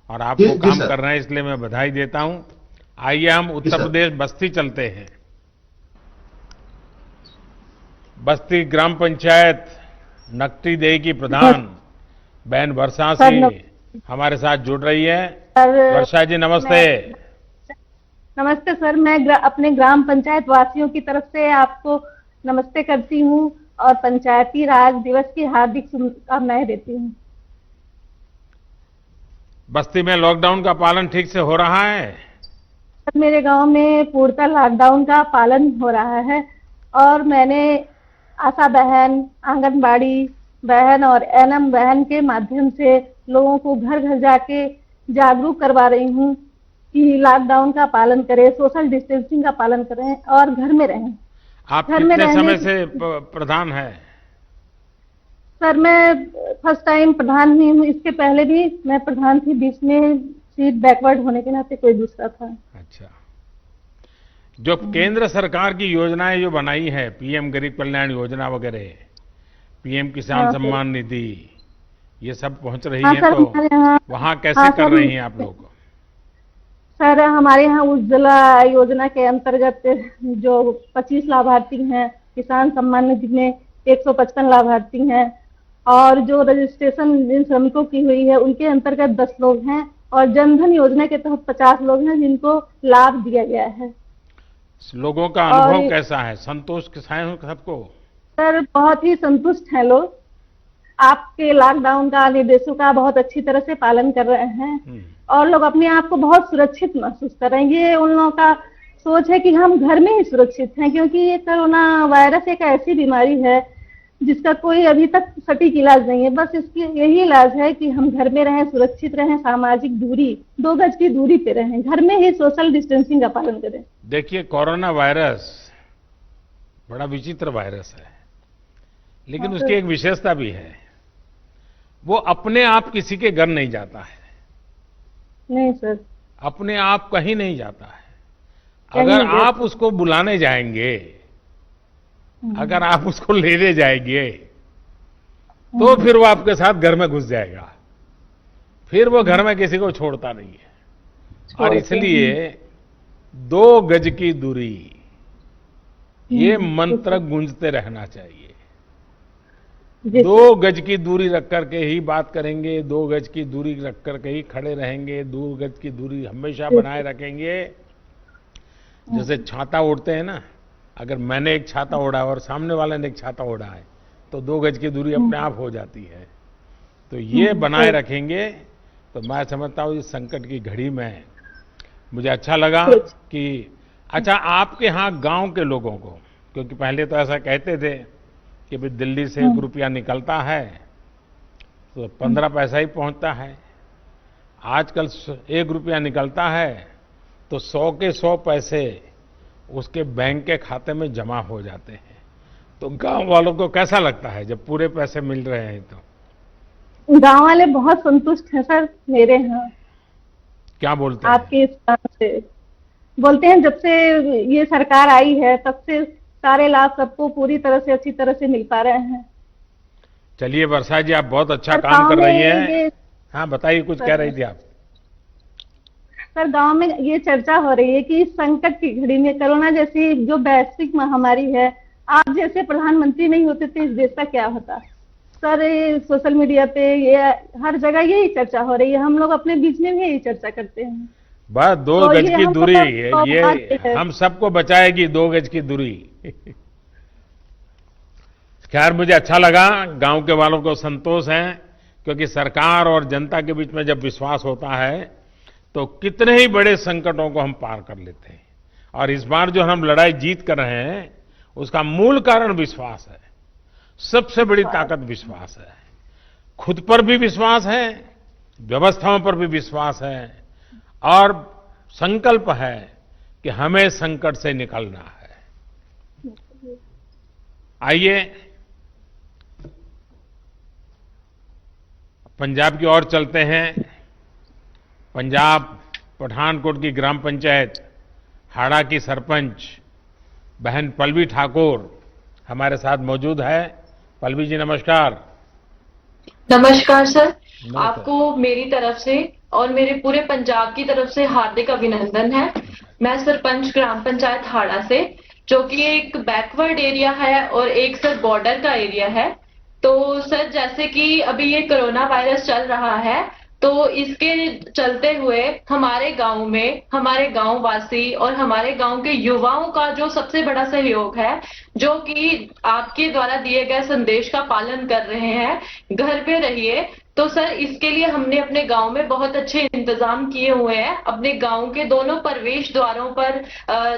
और आप जी, वो जी, काम सर। कर रहे हैं, इसलिए मैं बधाई देता हूं। आइए हम जी, उत्तर सर। प्रदेश बस्ती चलते हैं। बस्ती ग्राम पंचायत नकटी देही की प्रधान बहन वर्षा सर, सिंह हमारे साथ जुड़ रही है। सर वर्षा जी नमस्ते। नमस्ते सर, मैं अपने ग्राम पंचायत वासियों की तरफ से आपको नमस्ते करती हूँ और पंचायती राज दिवस की हार्दिक शुभकामनाएं देती हूँ। बस्ती में लॉकडाउन का पालन ठीक से हो रहा है? सर मेरे गांव में पूर्णतः लॉकडाउन का पालन हो रहा है, और मैंने आशा बहन, आंगनबाड़ी बहन और एनएम बहन के माध्यम से लोगों को घर घर जाके जागरूक करवा रही हूँ कि लॉकडाउन का पालन करें, सोशल डिस्टेंसिंग का पालन करें और घर में रहें। आप घर में कितने रहने समय की- से प्रधान है? सर मैं फर्स्ट टाइम प्रधान हुई हूँ, इसके पहले भी मैं प्रधान थी, बीच में सीट बैकवर्ड होने के नाते कोई दूसरा था। अच्छा, जो केंद्र सरकार की योजनाएं जो बनाई है, पीएम गरीब कल्याण योजना वगैरह, पीएम किसान हाँ, सम्मान निधि, ये सब पहुंच रही हाँ है, सर, तो हमारे यहाँ वहां कैसे हाँ, कर सर, रही हैं आप लोग? सर हमारे यहाँ उज्ज्वला योजना के अंतर्गत जो 25 लाभार्थी हैं, किसान सम्मान निधि में 155 लाभार्थी हैं, और जो रजिस्ट्रेशन जिन श्रमिकों की हुई है उनके अंतर्गत 10 लोग हैं, और जनधन योजना के तहत 50 लोग हैं जिनको लाभ दिया गया है। लोगों का और अनुभव कैसा है? संतोष के हैं सबको? सर बहुत ही संतुष्ट हैं लोग, आपके लॉकडाउन का निर्देशों का बहुत अच्छी तरह से पालन कर रहे हैं, और लोग अपने आप को बहुत सुरक्षित महसूस कर रहे हैं। ये उन लोगों का सोच है कि हम घर में ही सुरक्षित हैं, क्योंकि ये कोरोना वायरस एक ऐसी बीमारी है जिसका कोई अभी तक सटीक इलाज नहीं है। बस इसकी यही इलाज है कि हम घर में रहें, सुरक्षित रहें, सामाजिक दूरी 2 गज की दूरी पे रहें, घर में ही सोशल डिस्टेंसिंग का पालन करें। देखिए, कोरोना वायरस बड़ा विचित्र वायरस है, लेकिन हाँ, उसकी एक विशेषता भी है, वो अपने आप किसी के घर नहीं जाता है। नहीं सर, अपने आप कहीं नहीं जाता है। कहीं अगर नहीं आप उसको बुलाने जाएंगे, अगर आप उसको लेने जाएंगे, तो फिर वो आपके साथ घर में घुस जाएगा, फिर वो घर में किसी को छोड़ता नहीं है। और इसलिए 2 गज की दूरी, ये मंत्र गूंजते रहना चाहिए। जी 2 गज की दूरी रख करके ही बात करेंगे, 2 गज की दूरी रख करके ही खड़े रहेंगे, 2 गज की दूरी हमेशा बनाए रखेंगे। जैसे छाता ओढ़ते हैं ना, अगर मैंने एक छाता ओढ़ा और सामने वाले ने एक छाता ओढ़ा है, तो 2 गज की दूरी अपने आप हो जाती है। तो ये बनाए रखेंगे तो मैं समझता हूँ इस संकट की घड़ी में मुझे अच्छा लगा कि अच्छा, आपके यहाँ गांव के लोगों को, क्योंकि पहले तो ऐसा कहते थे कि भाई दिल्ली से 1 रुपया निकलता है तो 15 पैसा ही पहुंचता है। आजकल 1 रुपया निकलता है तो 100 के 100 पैसे उसके बैंक के खाते में जमा हो जाते हैं। तो गांव वालों को कैसा लगता है जब पूरे पैसे मिल रहे हैं? तो गांव वाले बहुत संतुष्ट हैं सर मेरे यहाँ। क्या बोलते हैं? आपके इस काम से बोलते हैं जब से ये सरकार आई है तब से सारे लाभ सबको पूरी तरह से अच्छी तरह से मिल पा रहे हैं। चलिए वर्षा जी, आप बहुत अच्छा सर, काम गांव कर रही में हैं। हाँ बताइए, कुछ कह रही थी आप। सर, गांव में ये चर्चा हो रही है कि इस संकट की घड़ी में, कोरोना जैसी जो वैश्विक महामारी है, आप जैसे प्रधानमंत्री नहीं होते तो इस देश का क्या होता। सर, ये सोशल मीडिया पे ये हर जगह यही चर्चा हो रही है, हम लोग अपने बीच में भी यही चर्चा करते हैं। बस 2 तो गज ये की हमको दूरी तो ये बात है। हम सबको बचाएगी, 2 गज की दूरी। खैर, मुझे अच्छा लगा, गांव के वालों को संतोष है, क्योंकि सरकार और जनता के बीच में जब विश्वास होता है तो कितने ही बड़े संकटों को हम पार कर लेते हैं। और इस बार जो हम लड़ाई जीत कर रहे हैं उसका मूल कारण विश्वास है। सबसे बड़ी ताकत विश्वास है। खुद पर भी विश्वास है, व्यवस्थाओं पर भी विश्वास है, और संकल्प है कि हमें संकट से निकलना है। आइए पंजाब की ओर चलते हैं। पंजाब पठानकोट की ग्राम पंचायत हाड़ा की सरपंच बहन पल्लवी ठाकुर हमारे साथ मौजूद है। पल्लवी जी नमस्कार। नमस्कार सर, नमस्कार। आपको मेरी तरफ से और मेरे पूरे पंजाब की तरफ से हार्दिक अभिनंदन है। मैं सरपंच ग्राम पंचायत हाड़ा से, जो कि एक बैकवर्ड एरिया है और एक सर बॉर्डर का एरिया है। तो सर, जैसे कि अभी ये कोरोना वायरस चल रहा है, तो इसके चलते हुए हमारे गांव में हमारे गांव वासी और हमारे गांव के युवाओं का जो सबसे बड़ा सहयोग है, जो कि आपके द्वारा दिए गए संदेश का पालन कर रहे हैं, घर पे रहिए। तो सर, इसके लिए हमने अपने गांव में बहुत अच्छे इंतजाम किए हुए हैं। अपने गांव के दोनों प्रवेश द्वारों पर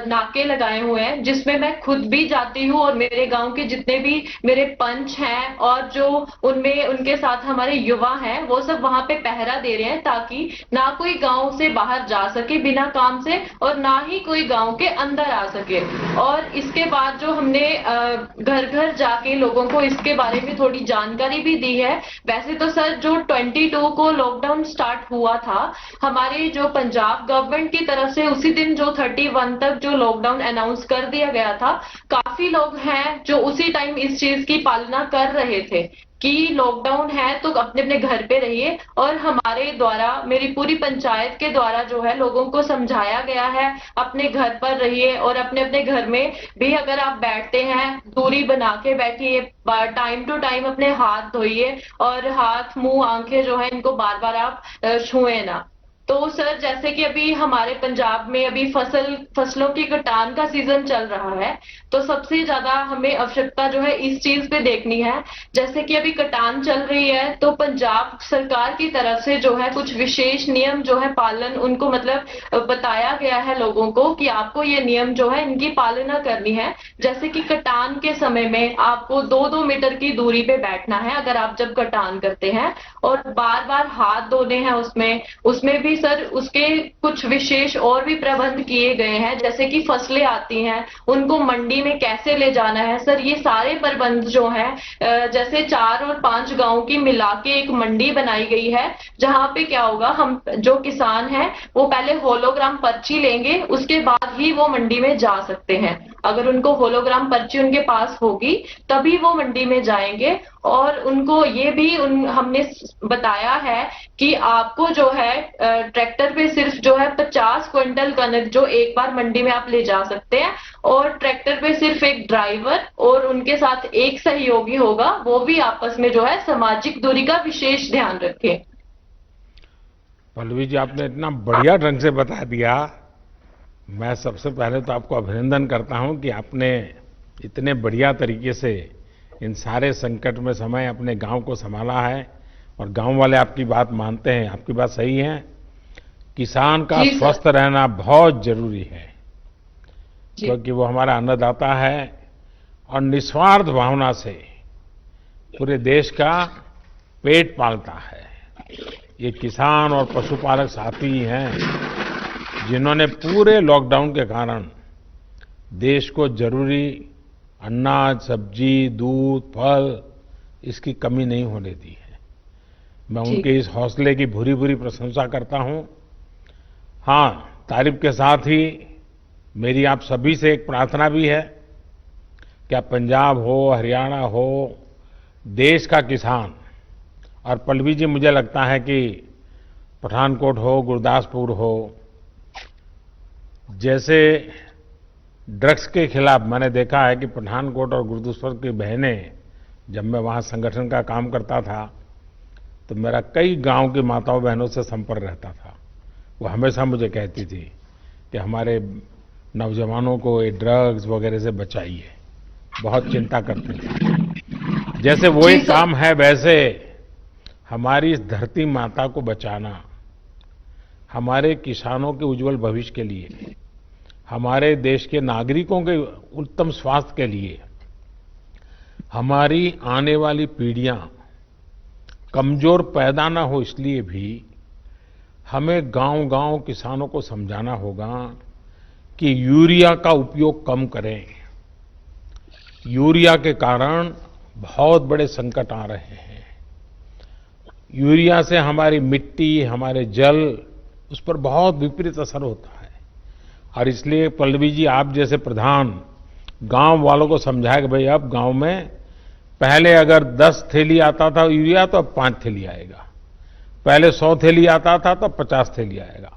नाके लगाए हुए हैं, जिसमें मैं खुद भी जाती हूँ और मेरे गांव के जितने भी मेरे पंच हैं और जो उनमें उनके साथ हमारे युवा हैं, वो सब वहां पे पहरा दे रहे हैं, ताकि ना कोई गांव से बाहर जा सके बिना काम से और ना ही कोई गांव के अंदर आ सके। और इसके बाद जो हमने घर घर जाके लोगों को इसके बारे में थोड़ी जानकारी भी दी है। वैसे तो सर, जो 22 को लॉकडाउन स्टार्ट हुआ था हमारे जो पंजाब गवर्नमेंट की तरफ से, उसी दिन जो 31 तक जो लॉकडाउन अनाउंस कर दिया गया था, काफी लोग हैं जो उसी टाइम इस चीज की पालना कर रहे थे कि लॉकडाउन है तो अपने अपने घर पे रहिए। और हमारे द्वारा, मेरी पूरी पंचायत के द्वारा जो है लोगों को समझाया गया है अपने घर पर रहिए, और अपने अपने घर में भी अगर आप बैठते हैं दूरी बना के बैठिए, टाइम टू टाइम अपने हाथ धोइए, और हाथ मुंह आंखें जो है इनको बार बार आप छुए ना। तो सर, जैसे कि अभी हमारे पंजाब में अभी फसलों की कटान का सीजन चल रहा है, तो सबसे ज्यादा हमें आवश्यकता जो है इस चीज पे देखनी है। जैसे कि अभी कटान चल रही है, तो पंजाब सरकार की तरफ से जो है कुछ विशेष नियम जो है पालन उनको मतलब बताया गया है लोगों को कि आपको ये नियम जो है इनकी पालना करनी है। जैसे कि कटान के समय में आपको 2-2 मीटर की दूरी पे बैठना है अगर आप जब कटान करते हैं, और बार बार हाथ धोने हैं। उसमें भी सर उसके कुछ विशेष और भी प्रबंध किए गए हैं। जैसे कि फसलें आती हैं, उनको मंडी में कैसे ले जाना है सर, ये सारे प्रबंध जो हैं, जैसे 4 और 5 गांव की मिला के एक मंडी बनाई गई है, जहां पे क्या होगा, हम जो किसान हैं वो पहले होलोग्राम पर्ची लेंगे, उसके बाद ही वो मंडी में जा सकते हैं। अगर उनको होलोग्राम पर्ची उनके पास होगी तभी वो मंडी में जाएंगे। और उनको ये भी हमने बताया है कि आपको जो है ट्रैक्टर पे सिर्फ जो है 50 क्विंटल कनक जो एक बार मंडी में आप ले जा सकते हैं, और ट्रैक्टर पे सिर्फ एक ड्राइवर और उनके साथ एक सहयोगी होगा, वो भी आपस में जो है सामाजिक दूरी का विशेष ध्यान रखें। पल्लवी जी, आपने इतना बढ़िया ढंग से बता दिया। मैं सबसे पहले तो आपको अभिनंदन करता हूं कि आपने इतने बढ़िया तरीके से इन सारे संकट में समय अपने गांव को संभाला है, और गांव वाले आपकी बात मानते हैं। आपकी बात सही है, किसान का स्वस्थ रहना बहुत जरूरी है। क्योंकि वो हमारा अन्नदाता है और निस्वार्थ भावना से पूरे देश का पेट पालता है। ये किसान और पशुपालक साथी ही हैं जिन्होंने पूरे लॉकडाउन के कारण देश को जरूरी अनाज, सब्जी, दूध, फल इसकी कमी नहीं होने दी है। मैं उनके इस हौसले की भूरी भूरी प्रशंसा करता हूं। हाँ, तारीफ के साथ ही मेरी आप सभी से एक प्रार्थना भी है, क्या पंजाब हो, हरियाणा हो, देश का किसान, और पल्लवी जी मुझे लगता है कि पठानकोट हो, गुरदासपुर हो, जैसे ड्रग्स के खिलाफ मैंने देखा है कि पठानकोट और गुरदासपुर की बहनें, जब मैं वहाँ संगठन का काम करता था तो मेरा कई गांव की माताओं बहनों से संपर्क रहता था। वो हमेशा मुझे कहती थी कि हमारे नौजवानों को ये ड्रग्स वगैरह से बचाइए, बहुत चिंता करते थे। जैसे वो एक काम है, वैसे हमारी इस धरती माता को बचाना, हमारे किसानों के उज्जवल भविष्य के लिए, हमारे देश के नागरिकों के उत्तम स्वास्थ्य के लिए, हमारी आने वाली पीढ़ियां कमजोर पैदा ना हो, इसलिए भी हमें गांव-गांव किसानों को समझाना होगा कि यूरिया का उपयोग कम करें। यूरिया के कारण बहुत बड़े संकट आ रहे हैं। यूरिया से हमारी मिट्टी, हमारे जल, उस पर बहुत विपरीत असर होता है। और इसलिए पल्लवी जी, आप जैसे प्रधान गांव वालों को समझाए कि भाई अब गांव में पहले अगर 10 थैली आता था यूरिया तो अब 5 थैली आएगा, पहले 100 थैली आता था तो 50 थैली आएगा,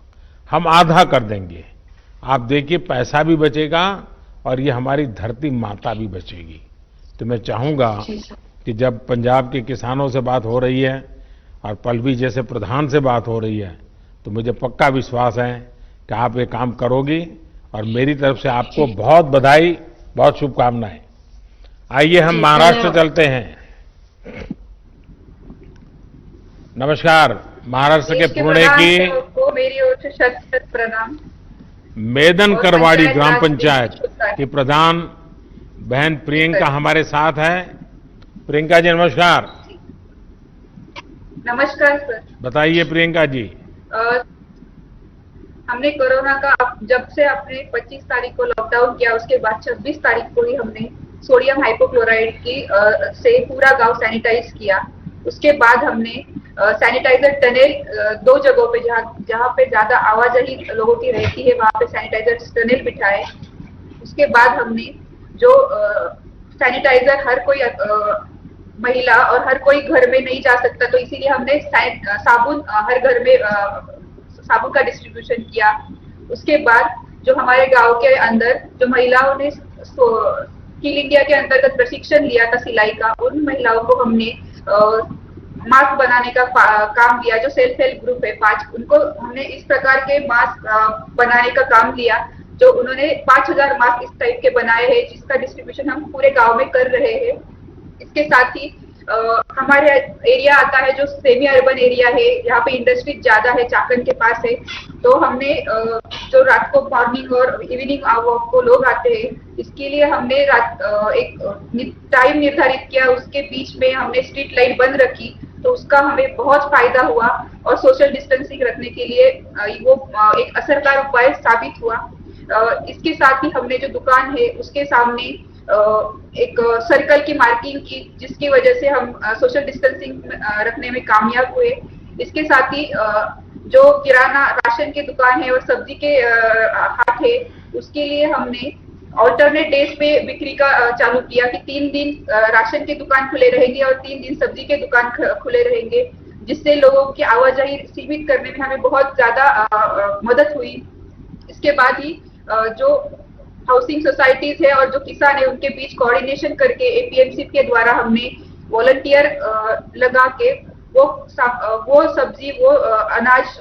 हम आधा कर देंगे। आप देखिए पैसा भी बचेगा और ये हमारी धरती माता भी बचेगी। तो मैं चाहूंगा कि जब पंजाब के किसानों से बात हो रही है और पल्लवी जैसे प्रधान से बात हो रही है तो मुझे पक्का विश्वास है कि आप ये काम करोगी, और मेरी तरफ से आपको बहुत बधाई, बहुत शुभकामनाएं। आइए हम महाराष्ट्र चलते हैं। नमस्कार, महाराष्ट्र के पुणे की मेरी ओर से शत प्रणाम। मेदन करवाड़ी ग्राम पंचायत की प्रधान बहन प्रियंका हमारे साथ है। प्रियंका जी नमस्कार। नमस्कार सर। बताइए प्रियंका जी। हमने कोरोना का जब से आपने 25 तारीख को लॉकडाउन किया, उसके बाद 26 तारीख को ही हमने सोडियम हाइपोक्लोराइड की से पूरा गांव सैनिटाइज किया। उसके बाद हमने सैनिटाइजर टनल 2 जगहों पे जहाँ पे ज्यादा आवाजाही लोगों की रहती है वहां पे सैनिटाइजर टनल बिठाए। उसके बाद हमने जो सैनिटाइजर हर कोई महिला और हर कोई घर में नहीं जा सकता, तो इसीलिए हमने साबुन हर घर में साबुन का डिस्ट्रीब्यूशन किया। उसके बाद जो हमारे गांव के अंदर जो महिलाओं ने स्किल इंडिया के अंतर्गत प्रशिक्षण लिया था सिलाई का, उन महिलाओं को हमने मास्क बनाने का काम दिया। जो सेल्फ हेल्प ग्रुप है 5, उनको हमने इस प्रकार के मास्क बनाने का काम लिया, जो उन्होंने 5000 मास्क इस टाइप के बनाए हैं, जिसका डिस्ट्रीब्यूशन हम पूरे गांव में कर रहे हैं। इसके साथ ही हमारे एरिया आता है जो सेमी अर्बन एरिया है, यहाँ पे इंडस्ट्री ज्यादा है, चाकन के पास है, तो हमने जो रात को मॉर्निंग और इवनिंग वॉक को लोग आते हैं, इसके लिए हमने एक टाइम निर्धारित किया। उसके बीच में हमने स्ट्रीट लाइट बंद रखी, तो उसका हमें बहुत फायदा हुआ और सोशल डिस्टेंसिंग रखने के लिए वो एक असरदार उपाय साबित हुआ। इसके साथ ही हमने जो दुकान है उसके सामने एक सर्कल की मार्किंग की, जिसकी वजह से हम सोशल डिस्टेंसिंग रखने में कामयाब हुए। इसके साथ ही जो किराना राशन की दुकान है और सब्जी के हाट है, उसके लिए हमने ऑल्टरनेट डेज पे बिक्री का चालू किया कि 3 दिन राशन की दुकान खुले रहेंगे और 3 दिन सब्जी के दुकान खुले रहेंगे, जिससे लोगों की आवाजाही सीमित करने में हमें बहुत ज्यादा मदद हुई। इसके बाद ही जो हाउसिंग सोसाइटीज है और जो किसान है उनके बीच कोऑर्डिनेशन करके एपीएमसी के द्वारा हमने वॉलंटियर लगा के वो सब्जी वो अनाज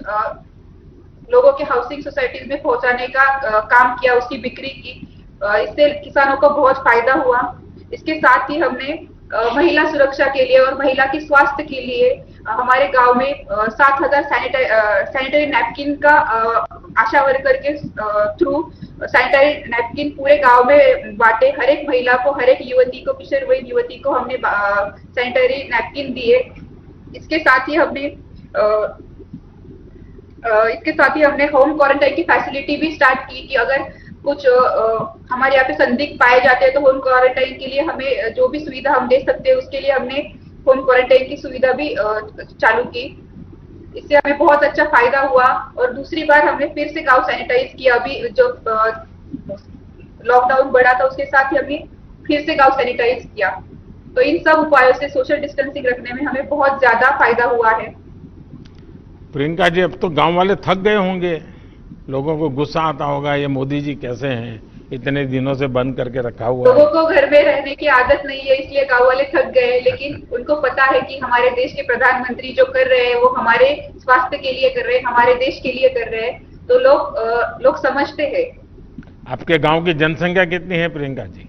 लोगों के हाउसिंग सोसाइटीज में पहुंचाने का काम किया, उसकी बिक्री की। इससे किसानों को बहुत फायदा हुआ। इसके साथ ही हमने महिला सुरक्षा के लिए और महिला के स्वास्थ्य के लिए हमारे गांव में 7000 सैनिटरी नैपकिन का आशा वर्कर के थ्रू सैनिटरी नैपकिन पूरे गांव में बांटे, हर एक महिला को, हर एक युवती को, किशोरवयीन युवती को हमने सैनिटरी नैपकिन दिए। इसके साथ ही हमने होम क्वारंटाइन की फैसिलिटी भी स्टार्ट की कि अगर कुछ हमारे यहाँ पे संदिग्ध पाए जाते हैं तो होम क्वारंटाइन के लिए हमें जो भी सुविधा हम दे सकते हैं उसके लिए हमने होम क्वारंटाइन की सुविधा भी चालू की। इससे हमें बहुत अच्छा फायदा हुआ। और दूसरी बार हमने फिर से गांव सैनिटाइज किया। अभी जो लॉकडाउन बढ़ा था उसके साथ ही हमने फिर से गांव सैनिटाइज किया। तो इन सब उपायों से सोशल डिस्टेंसिंग रखने में हमें बहुत ज्यादा फायदा हुआ है। प्रियंका जी, अब तो गांव वाले थक गए होंगे, लोगों को गुस्सा आता होगा, ये मोदी जी कैसे हैं, इतने दिनों से बंद करके रखा हुआ है। लोगों को घर में रहने की आदत नहीं है, इसलिए गांव वाले थक गए। लेकिन उनको पता है कि हमारे देश के प्रधानमंत्री जो कर रहे हैं वो हमारे स्वास्थ्य के लिए कर रहे हैं, हमारे देश के लिए कर रहे हैं, तो लोग समझते हैं। आपके गांव की जनसंख्या कितनी है प्रियंका जी?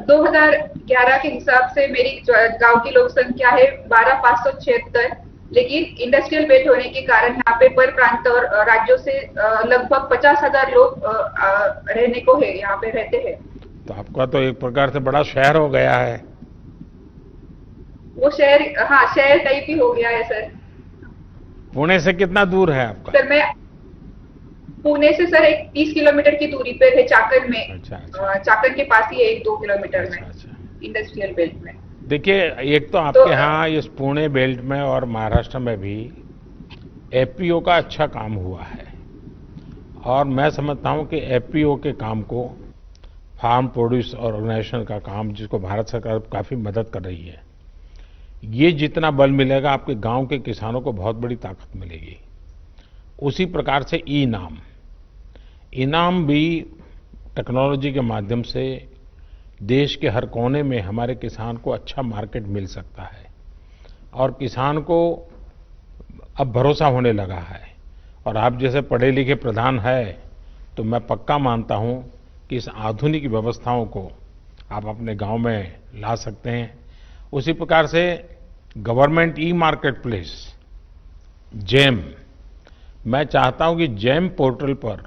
2011 के हिसाब से मेरी गांव की लोक संख्या है 12,576, लेकिन इंडस्ट्रियल बेल्ट होने के कारण यहाँ पे पर प्रांत और राज्यों से लगभग 50,000 लोग रहने को है, यहाँ पे रहते हैं। तो आपका तो एक प्रकार से बड़ा शहर हो गया है। वो शहर, हाँ, शहर टाइप ही हो गया है सर। पुणे से कितना दूर है आपका? सर मैं पुणे से सर 30 किलोमीटर की दूरी पे है, चाकन में। अच्छा। चाकन के पास ही है, 1-2 किलोमीटर में, इंडस्ट्रियल बेल्ट में। देखिए, एक तो आपके यहाँ इस पुणे बेल्ट में और महाराष्ट्र में भी एफपीओ का अच्छा काम हुआ है, और मैं समझता हूँ कि एफपीओ के काम को, फार्म प्रोड्यूस ऑर्गेनाइजेशन का काम, जिसको भारत सरकार काफी मदद कर रही है, ये जितना बल मिलेगा आपके गांव के किसानों को बहुत बड़ी ताकत मिलेगी। उसी प्रकार से इनाम भी टेक्नोलॉजी के माध्यम से देश के हर कोने में हमारे किसान को अच्छा मार्केट मिल सकता है, और किसान को अब भरोसा होने लगा है। और आप जैसे पढ़े लिखे प्रधान है, तो मैं पक्का मानता हूं कि इस आधुनिक व्यवस्थाओं को आप अपने गांव में ला सकते हैं। उसी प्रकार से government e market place GeM, मैं चाहता हूं कि जेम पोर्टल पर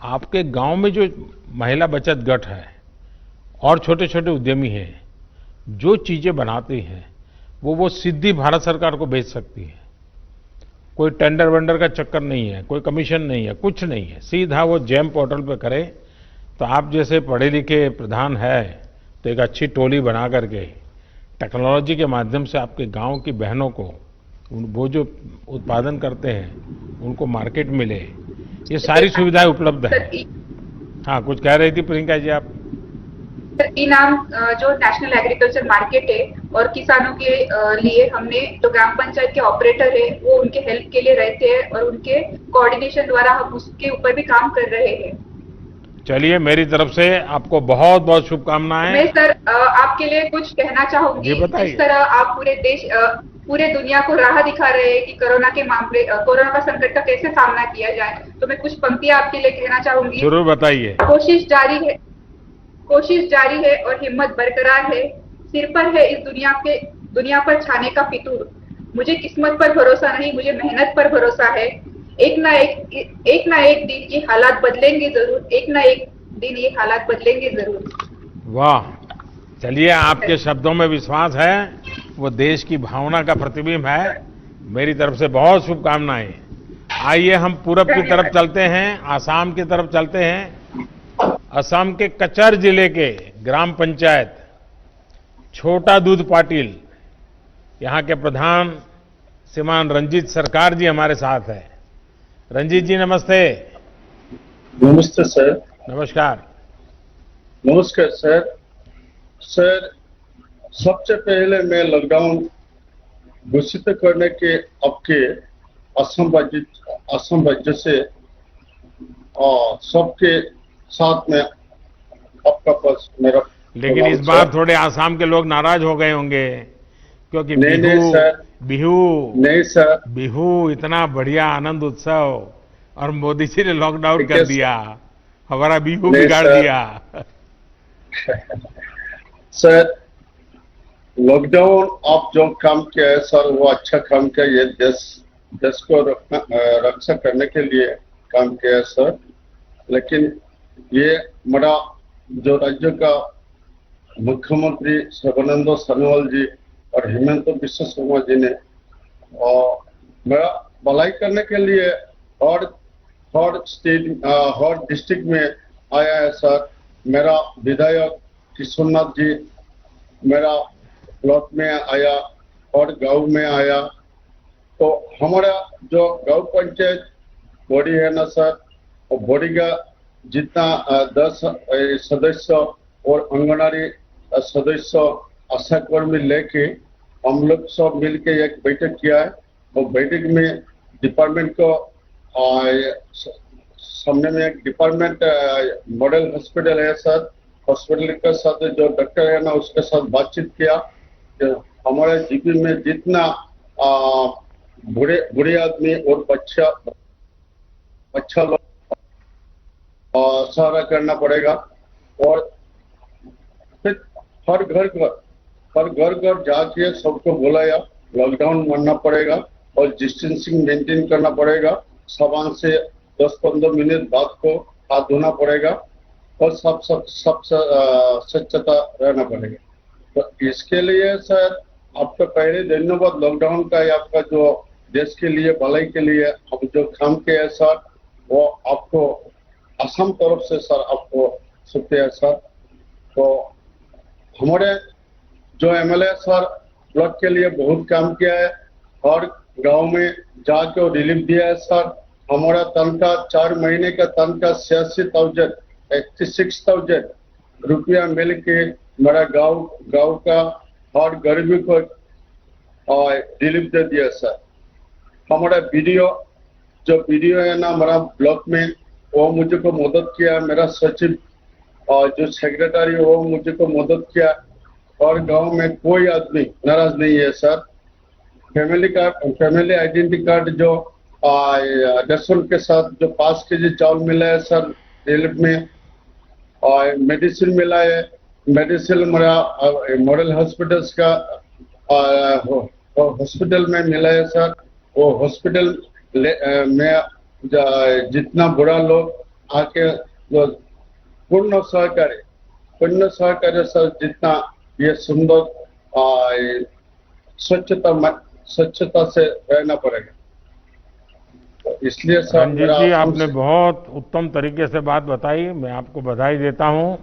आपके गांव में जो महिला बचत गट है और छोटे छोटे उद्यमी हैं, जो चीजें बनाते हैं वो सीधी भारत सरकार को बेच सकती है। कोई टेंडर वेंडर का चक्कर नहीं है, कोई कमीशन नहीं है, कुछ नहीं है, सीधा वो जेम पोर्टल पे करे। तो आप जैसे पढ़े लिखे प्रधान है, तो एक अच्छी टोली बना करके टेक्नोलॉजी के माध्यम से आपके गांव की बहनों को वो जो उत्पादन करते हैं उनको मार्केट मिले, ये सारी सुविधाएं उपलब्ध है। हाँ, कुछ कह रही थी प्रियंका जी आप? इनाम जो नेशनल एग्रीकल्चर मार्केट है और किसानों के लिए हमने जो ग्राम पंचायत के ऑपरेटर है वो उनके हेल्प के लिए रहते हैं, और उनके कोऑर्डिनेशन द्वारा हम उसके ऊपर भी काम कर रहे हैं। चलिए, मेरी तरफ से आपको बहुत बहुत शुभकामनाएं। मैं सर आपके लिए कुछ कहना चाहूंगी। जिस तरह आप पूरे दुनिया को राह दिखा रहे हैं कि कोरोना का संकट का कैसे सामना किया जाए, तो मैं कुछ पंक्तियां आपके लिए कहना चाहूंगी। जरूर बताइए। कोशिश जारी है और हिम्मत बरकरार है। सिर पर है इस दुनिया पर छाने का फितूर। मुझे किस्मत पर भरोसा नहीं, मुझे मेहनत पर भरोसा है। एक ना एक दिन ये हालात बदलेंगे जरूर, एक ना एक दिन ये हालात बदलेंगे जरूर। वाह, चलिए, आपके शब्दों में विश्वास है, वो देश की भावना का प्रतिबिंब है। मेरी तरफ से बहुत शुभकामनाएं। आइए हम पूरब की तरफ चलते हैं, आसाम की तरफ चलते हैं। असम के कचर जिले के ग्राम पंचायत छोटा दूध पाटिल, यहाँ के प्रधान श्रीमान रंजीत सरकार जी हमारे साथ है। रंजीत जी नमस्ते। नमस्ते सर। नमस्कार। नमस्कार सर। सर, सबसे पहले मैं लॉकडाउन घोषित करने के आपके असम राज्य से सबके साथ में आपका पास मेरा, लेकिन इस बार थोड़े आसाम के लोग नाराज हो गए होंगे, क्योंकि बिहू इतना बढ़िया आनंद उत्सव, और मोदी जी ने लॉकडाउन कर दिया, हमारा बिहू बिगाड़ दिया। सर, लॉकडाउन आप जो काम किया है सर, वो अच्छा काम किया। ये देश को रक्षा करने के लिए काम किया है सर। लेकिन ये मेरा जो राज्य का मुख्यमंत्री सर्बानंद सोनोवाल जी और हेमंत बिश्व शर्मा जी ने मेरा भलाई करने के लिए हर स्टेट हर डिस्ट्रिक्ट में आया है सर। मेरा विधायक किशोरनाथ जी मेरा ब्लॉक में आया और गांव में आया। तो हमारा जो गांव पंचायत बॉडी है ना सर, और बॉडी का जितना 10 सदस्य और आंगनबाड़ी सदस्य आशा कर्मी लेके हम लोग सब मिलके एक बैठक किया है। और बैठक में डिपार्टमेंट को सामने में एक डिपार्टमेंट मॉडल हॉस्पिटल है सर, हॉस्पिटल के साथ जो डॉक्टर है ना उसके साथ बातचीत किया कि हमारे जीपी में जितना बूढ़े आदमी और बच्चा लोग सहारा करना पड़ेगा। और फिर हर घर जाके सबको बुलाया, लॉकडाउन मानना पड़ेगा और डिस्टेंसिंग मेंटेन करना पड़ेगा। साबुन से 10-15 मिनट बाद को हाथ धोना पड़ेगा और सब स्वच्छता रहना पड़ेगा। तो इसके लिए सर आपका पहले धन्यवाद लॉकडाउन का, आपका जो देश के लिए भलाई के लिए हम जो काम किया है सर, वो आपको असम तरफ से सर आपको शुक्रिया सर। तो हमारे जो एमएलए सर ब्लॉक के लिए बहुत काम किया है और गांव में जाके रिलीफ दिया है सर। हमारा तनख्वाह 4 महीने का तनख्वाह 86,000 रुपया मिल के मेरा गांव का हर गरीबी को रिलीफ दे दिया सर। हमारा वीडियो है ना हमारा ब्लॉक में, वो मुझे को मदद किया। मेरा सचिव और जो सेक्रेटरी वो मुझे को मदद किया। और गांव में कोई आदमी नाराज नहीं है सर। फैमिली आइडेंटिटी कार्ड जो रेशन के साथ जो 5 केजी चावल मिला है सर रिलीफ में, और मेडिसिन मिला है। मेडिसिन मेरा मॉडल हॉस्पिटल्स का हॉस्पिटल में मिला है सर। वो हॉस्पिटल में जितना बुरा लोग आके पूर्ण सहकार्य सर, जितना ये सुंदर स्वच्छता से रहना पड़ेगा। तो इसलिए सर रंजीत जी आपने बहुत उत्तम तरीके से बात बताई, मैं आपको बधाई देता हूं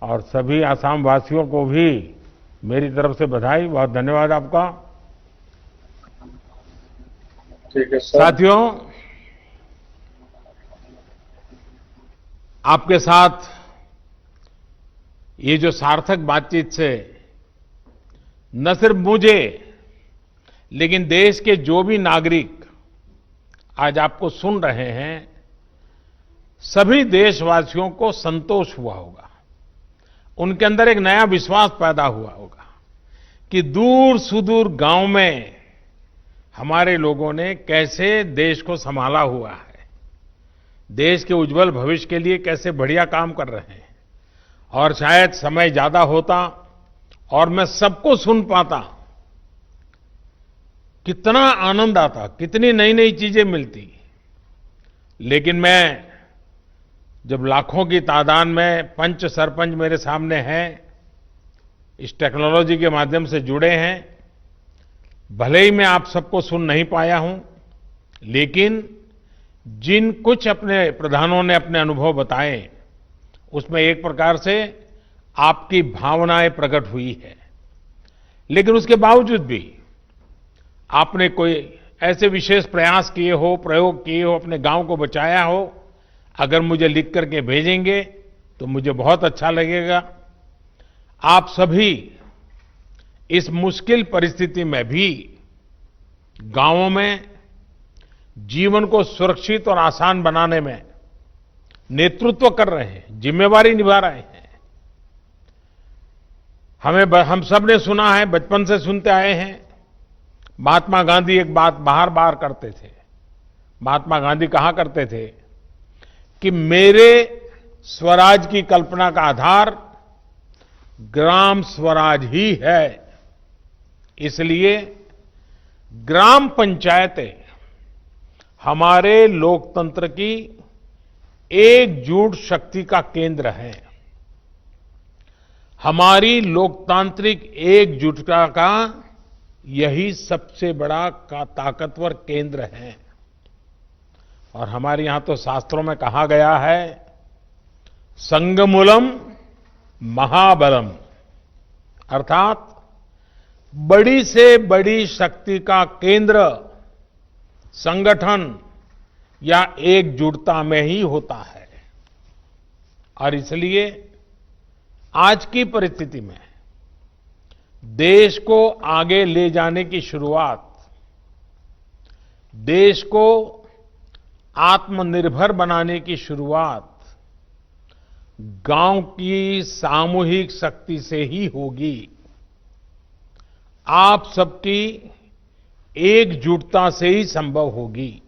और सभी आसाम वासियों को भी मेरी तरफ से बधाई। बहुत धन्यवाद आपका। ठीक है सर। साथियों, आपके साथ ये जो सार्थक बातचीत से न सिर्फ मुझे लेकिन देश के जो भी नागरिक आज आपको सुन रहे हैं, सभी देशवासियों को संतोष हुआ होगा। उनके अंदर एक नया विश्वास पैदा हुआ होगा कि दूर सुदूर गांव में हमारे लोगों ने कैसे देश को संभाला हुआ है, देश के उज्जवल भविष्य के लिए कैसे बढ़िया काम कर रहे हैं। और शायद समय ज्यादा होता और मैं सबको सुन पाता, कितना आनंद आता, कितनी नई नई चीजें मिलती। लेकिन मैं जब लाखों की तादाद में पंच सरपंच मेरे सामने हैं, इस टेक्नोलॉजी के माध्यम से जुड़े हैं, भले ही मैं आप सबको सुन नहीं पाया हूं, लेकिन जिन कुछ अपने प्रधानों ने अपने अनुभव बताए उसमें एक प्रकार से आपकी भावनाएं प्रकट हुई है। लेकिन उसके बावजूद भी आपने कोई ऐसे विशेष प्रयास किए हो, प्रयोग किए हो, अपने गांव को बचाया हो, अगर मुझे लिख करके भेजेंगे तो मुझे बहुत अच्छा लगेगा। आप सभी इस मुश्किल परिस्थिति में भी गांवों में जीवन को सुरक्षित और आसान बनाने में नेतृत्व कर रहे हैं, जिम्मेवारी निभा रहे हैं। हम सब ने सुना है, बचपन से सुनते आए हैं, महात्मा गांधी एक बात बार बार करते थे। महात्मा गांधी कहा करते थे कि मेरे स्वराज की कल्पना का आधार ग्राम स्वराज ही है। इसलिए ग्राम पंचायतें हमारे लोकतंत्र की एकजुट शक्ति का केंद्र है। हमारी लोकतांत्रिक एकजुटता का यही सबसे बड़ा ताकतवर केंद्र है। और हमारे यहां तो शास्त्रों में कहा गया है, संगमूलम महाबलम, अर्थात बड़ी से बड़ी शक्ति का केंद्र संगठन या एकजुटता में ही होता है। और इसलिए आज की परिस्थिति में देश को आगे ले जाने की शुरुआत, देश को आत्मनिर्भर बनाने की शुरुआत गांव की सामूहिक शक्ति से ही होगी। आप सबकी एकजुटता से ही संभव होगी।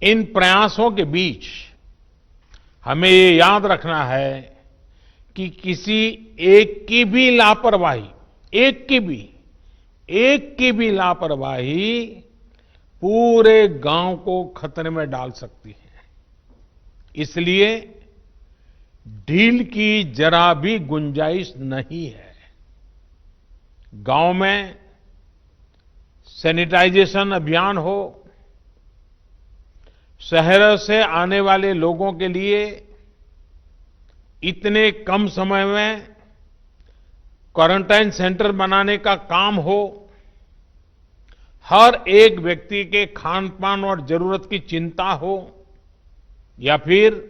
इन प्रयासों के बीच हमें ये याद रखना है कि किसी एक की भी लापरवाही, एक की भी लापरवाही पूरे गांव को खतरे में डाल सकती है। इसलिए ढील की जरा भी गुंजाइश नहीं है। गांव में सैनिटाइजेशन अभियान हो, शहरों से आने वाले लोगों के लिए इतने कम समय में क्वारंटाइन सेंटर बनाने का काम हो, हर एक व्यक्ति के खान पान और जरूरत की चिंता हो, या फिर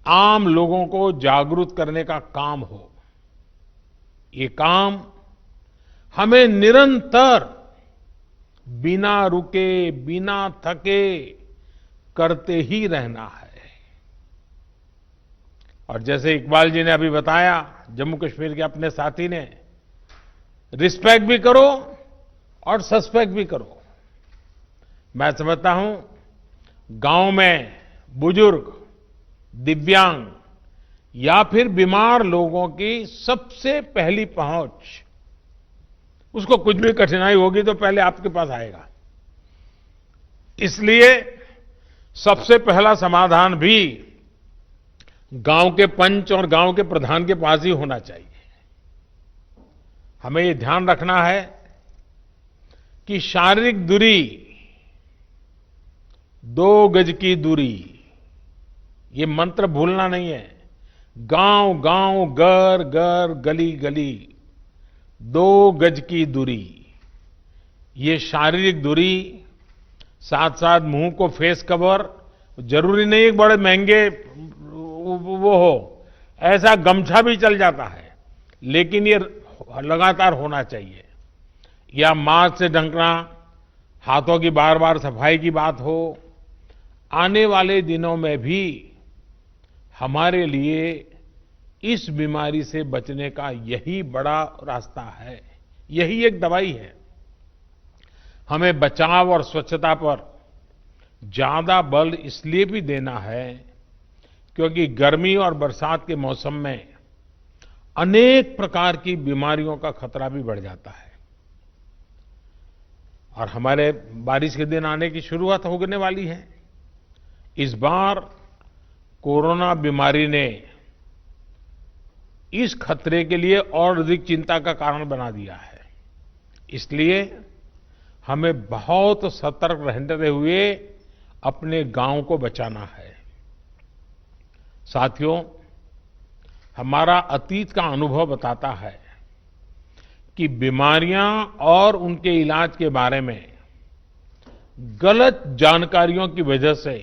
आम लोगों को जागरूक करने का काम हो, ये काम हमें निरंतर बिना रुके, बिना थके करते ही रहना है। और जैसे इकबाल जी ने अभी बताया, जम्मू कश्मीर के अपने साथी ने, रिस्पेक्ट भी करो और सस्पेक्ट भी करो। मैं समझता हूं गांव में बुजुर्ग, दिव्यांग या फिर बीमार लोगों की सबसे पहली पहुंच, उसको कुछ भी कठिनाई होगी तो पहले आपके पास आएगा। इसलिए सबसे पहला समाधान भी गांव के पंच और गांव के प्रधान के पास ही होना चाहिए। हमें ये ध्यान रखना है कि शारीरिक दूरी, 2 गज की दूरी, ये मंत्र भूलना नहीं है। गांव गांव, घर घर, गली गली, 2 गज की दूरी, ये शारीरिक दूरी, साथ साथ मुंह को फेस कवर, जरूरी नहीं एक बड़े महंगे वो हो, ऐसा गमछा भी चल जाता है, लेकिन ये लगातार होना चाहिए। या मास्क से ढकना, हाथों की बार बार सफाई की बात हो। आने वाले दिनों में भी हमारे लिए इस बीमारी से बचने का यही बड़ा रास्ता है, यही एक दवाई है। हमें बचाव और स्वच्छता पर ज्यादा बल इसलिए भी देना है क्योंकि गर्मी और बरसात के मौसम में अनेक प्रकार की बीमारियों का खतरा भी बढ़ जाता है। और हमारे बारिश के दिन आने की शुरुआत होने वाली है। इस बार कोरोना बीमारी ने इस खतरे के लिए और अधिक चिंता का कारण बना दिया है। इसलिए हमें बहुत सतर्क रहते हुए अपने गांव को बचाना है। साथियों, हमारा अतीत का अनुभव बताता है कि बीमारियां और उनके इलाज के बारे में गलत जानकारियों की वजह से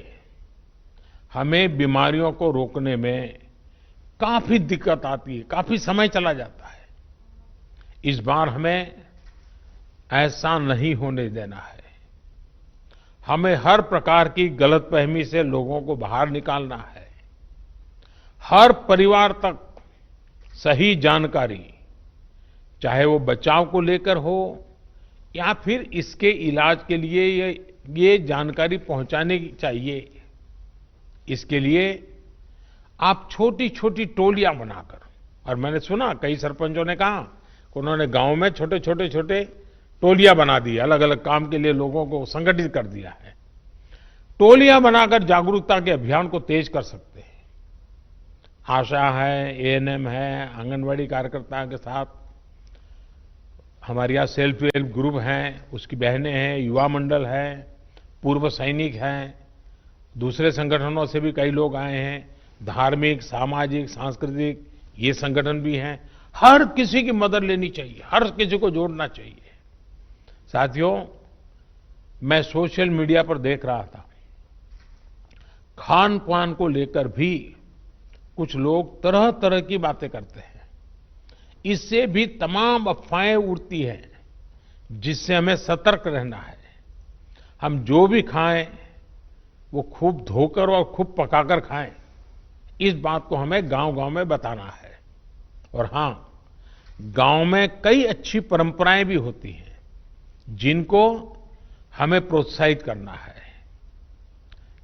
हमें बीमारियों को रोकने में काफी दिक्कत आती है, काफी समय चला जाता है। इस बार हमें ऐसा नहीं होने देना है। हमें हर प्रकार की गलतफहमी से लोगों को बाहर निकालना है। हर परिवार तक सही जानकारी, चाहे वो बचाव को लेकर हो या फिर इसके इलाज के लिए ये जानकारी पहुंचाने की चाहिए। इसके लिए आप छोटी छोटी टोलियां बनाकर, और मैंने सुना कई सरपंचों ने कहा कि उन्होंने गांव में छोटे छोटे टोलियां बना दी, अलग अलग काम के लिए लोगों को संगठित कर दिया है। टोलियां बनाकर जागरूकता के अभियान को तेज कर सकते हैं। आशा है, एएनएम है, आंगनवाड़ी कार्यकर्ता के साथ हमारे यहाँ सेल्फ हेल्प ग्रुप हैं, उसकी बहनें हैं, युवा मंडल है, पूर्व सैनिक हैं, दूसरे संगठनों से भी कई लोग आए हैं, धार्मिक, सामाजिक, सांस्कृतिक ये संगठन भी हैं। हर किसी की मदद लेनी चाहिए, हर किसी को जोड़ना चाहिए। साथियों, मैं सोशल मीडिया पर देख रहा था, खान पान को लेकर भी कुछ लोग तरह तरह की बातें करते हैं। इससे भी तमाम अफवाहें उड़ती हैं, जिससे हमें सतर्क रहना है। हम जो भी खाएं वो खूब धोकर और खूब पकाकर खाएं, इस बात को हमें गांव-गांव में बताना है। और हां, गांव में कई अच्छी परंपराएं भी होती हैं, जिनको हमें प्रोत्साहित करना है।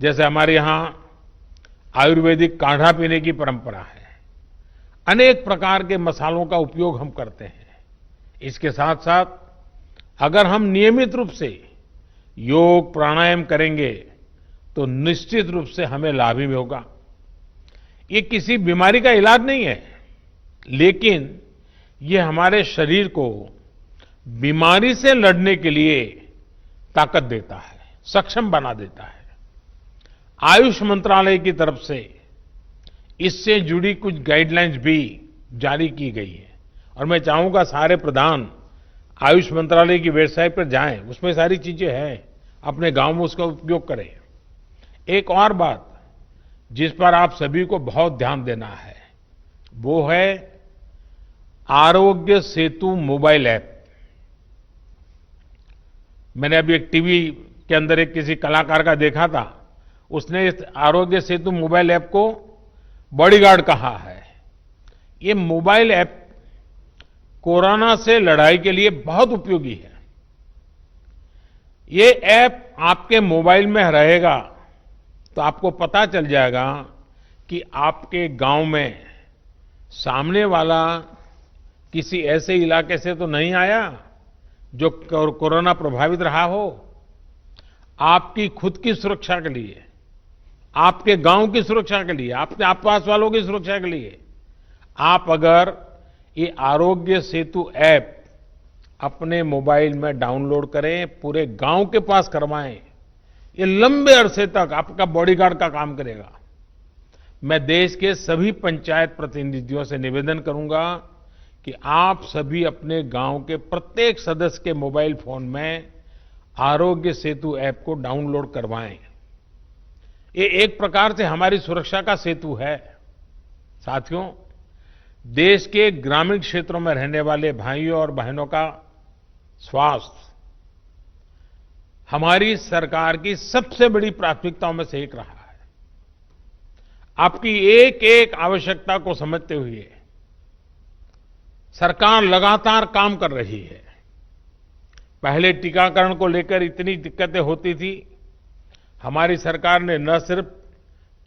जैसे हमारे यहां आयुर्वेदिक काढ़ा पीने की परंपरा है, अनेक प्रकार के मसालों का उपयोग हम करते हैं। इसके साथ साथ अगर हम नियमित रूप से योग प्राणायाम करेंगे तो निश्चित रूप से हमें लाभ ही होगा। ये किसी बीमारी का इलाज नहीं है, लेकिन ये हमारे शरीर को बीमारी से लड़ने के लिए ताकत देता है, सक्षम बना देता है। आयुष मंत्रालय की तरफ से इससे जुड़ी कुछ गाइडलाइंस भी जारी की गई है और मैं चाहूंगा सारे प्रधान आयुष मंत्रालय की वेबसाइट पर जाएं, उसमें सारी चीजें हैं, अपने गांव में उसका उपयोग करें। एक और बात जिस पर आप सभी को बहुत ध्यान देना है, वो है आरोग्य सेतु मोबाइल ऐप। मैंने अभी एक टीवी के अंदर एक किसी कलाकार का देखा था, उसने इस आरोग्य सेतु मोबाइल ऐप को बॉडीगार्ड कहा है। ये मोबाइल ऐप कोरोना से लड़ाई के लिए बहुत उपयोगी है। ये ऐप आपके मोबाइल में रहेगा तो आपको पता चल जाएगा कि आपके गांव में सामने वाला किसी ऐसे इलाके से तो नहीं आया जो कोरोना प्रभावित रहा हो। आपकी खुद की सुरक्षा के लिए, आपके गांव की सुरक्षा के लिए, आपके आसपास वालों की सुरक्षा के लिए आप अगर ये आरोग्य सेतु ऐप अपने मोबाइल में डाउनलोड करें, पूरे गांव के पास करवाएं, ये लंबे अरसे तक आपका बॉडीगार्ड का काम करेगा। मैं देश के सभी पंचायत प्रतिनिधियों से निवेदन करूंगा कि आप सभी अपने गांव के प्रत्येक सदस्य के मोबाइल फोन में आरोग्य सेतु ऐप को डाउनलोड करवाएं। ये एक प्रकार से हमारी सुरक्षा का सेतु है। साथियों, देश के ग्रामीण क्षेत्रों में रहने वाले भाइयों और बहनों का स्वास्थ्य हमारी सरकार की सबसे बड़ी प्राथमिकताओं में से एक रहा है। आपकी एक एक आवश्यकता को समझते हुए सरकार लगातार काम कर रही है। पहले टीकाकरण को लेकर इतनी दिक्कतें होती थी, हमारी सरकार ने न सिर्फ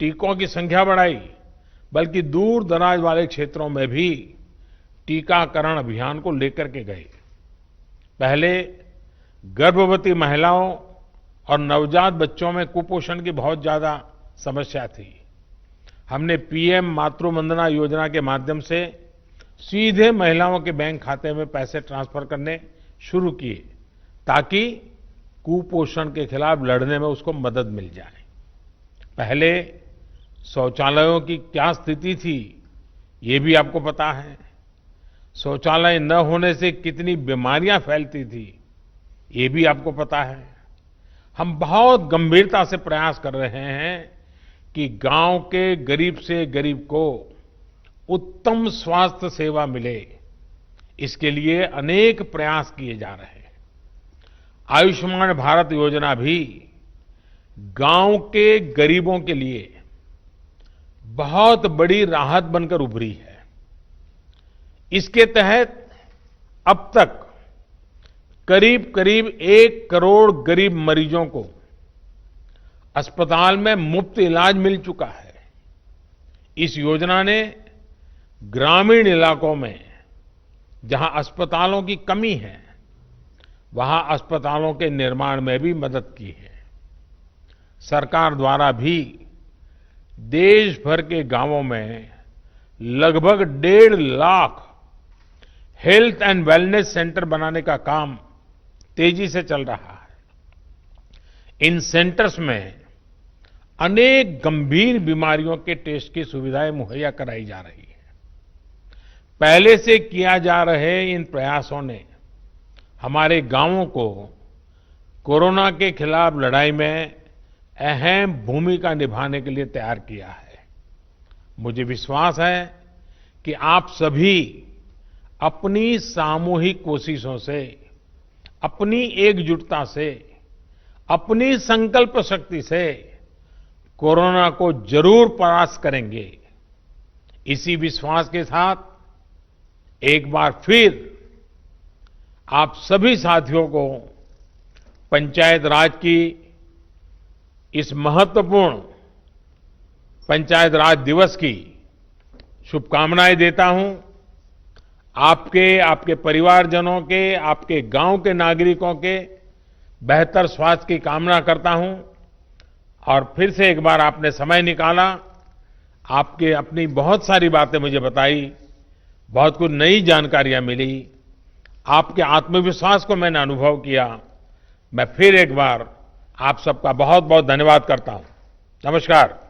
टीकों की संख्या बढ़ाई, बल्कि दूर दराज वाले क्षेत्रों में भी टीकाकरण अभियान को लेकर के गए। पहले गर्भवती महिलाओं और नवजात बच्चों में कुपोषण की बहुत ज्यादा समस्या थी। हमने पीएम मातृ वंदना योजना के माध्यम से सीधे महिलाओं के बैंक खाते में पैसे ट्रांसफर करने शुरू किए, ताकि कुपोषण के खिलाफ लड़ने में उसको मदद मिल जाए। पहले शौचालयों की क्या स्थिति थी, ये भी आपको पता है। शौचालय न होने से कितनी बीमारियां फैलती थी, ये भी आपको पता है। हम बहुत गंभीरता से प्रयास कर रहे हैं कि गांव के गरीब से गरीब को उत्तम स्वास्थ्य सेवा मिले। इसके लिए अनेक प्रयास किए जा रहे हैं। आयुष्मान भारत योजना भी गांव के गरीबों के लिए बहुत बड़ी राहत बनकर उभरी है। इसके तहत अब तक करीब करीब 1 करोड़ गरीब मरीजों को अस्पताल में मुफ्त इलाज मिल चुका है। इस योजना ने ग्रामीण इलाकों में जहां अस्पतालों की कमी है, वहां अस्पतालों के निर्माण में भी मदद की है। सरकार द्वारा भी देश भर के गांवों में लगभग 1.5 lakh health and wellness centre बनाने का काम तेजी से चल रहा है। इन सेंटर्स में अनेक गंभीर बीमारियों के टेस्ट की सुविधाएं मुहैया कराई जा रही है। पहले से किया जा रहे इन प्रयासों ने हमारे गांवों को कोरोना के खिलाफ लड़ाई में अहम भूमिका निभाने के लिए तैयार किया है। मुझे विश्वास है कि आप सभी अपनी सामूहिक कोशिशों से, अपनी एकजुटता से, अपनी संकल्प शक्ति से कोरोना को जरूर परास्त करेंगे। इसी विश्वास के साथ एक बार फिर आप सभी साथियों को पंचायत राज की इस महत्वपूर्ण पंचायत राज दिवस की शुभकामनाएं देता हूं। आपके परिवारजनों के, आपके गांव के नागरिकों के बेहतर स्वास्थ्य की कामना करता हूं। और फिर से एक बार आपने समय निकाला, आपके अपनी बहुत सारी बातें मुझे बताई, बहुत कुछ नई जानकारियां मिली, आपके आत्मविश्वास को मैंने अनुभव किया। मैं फिर एक बार आप सबका बहुत बहुत धन्यवाद करता हूं। नमस्कार।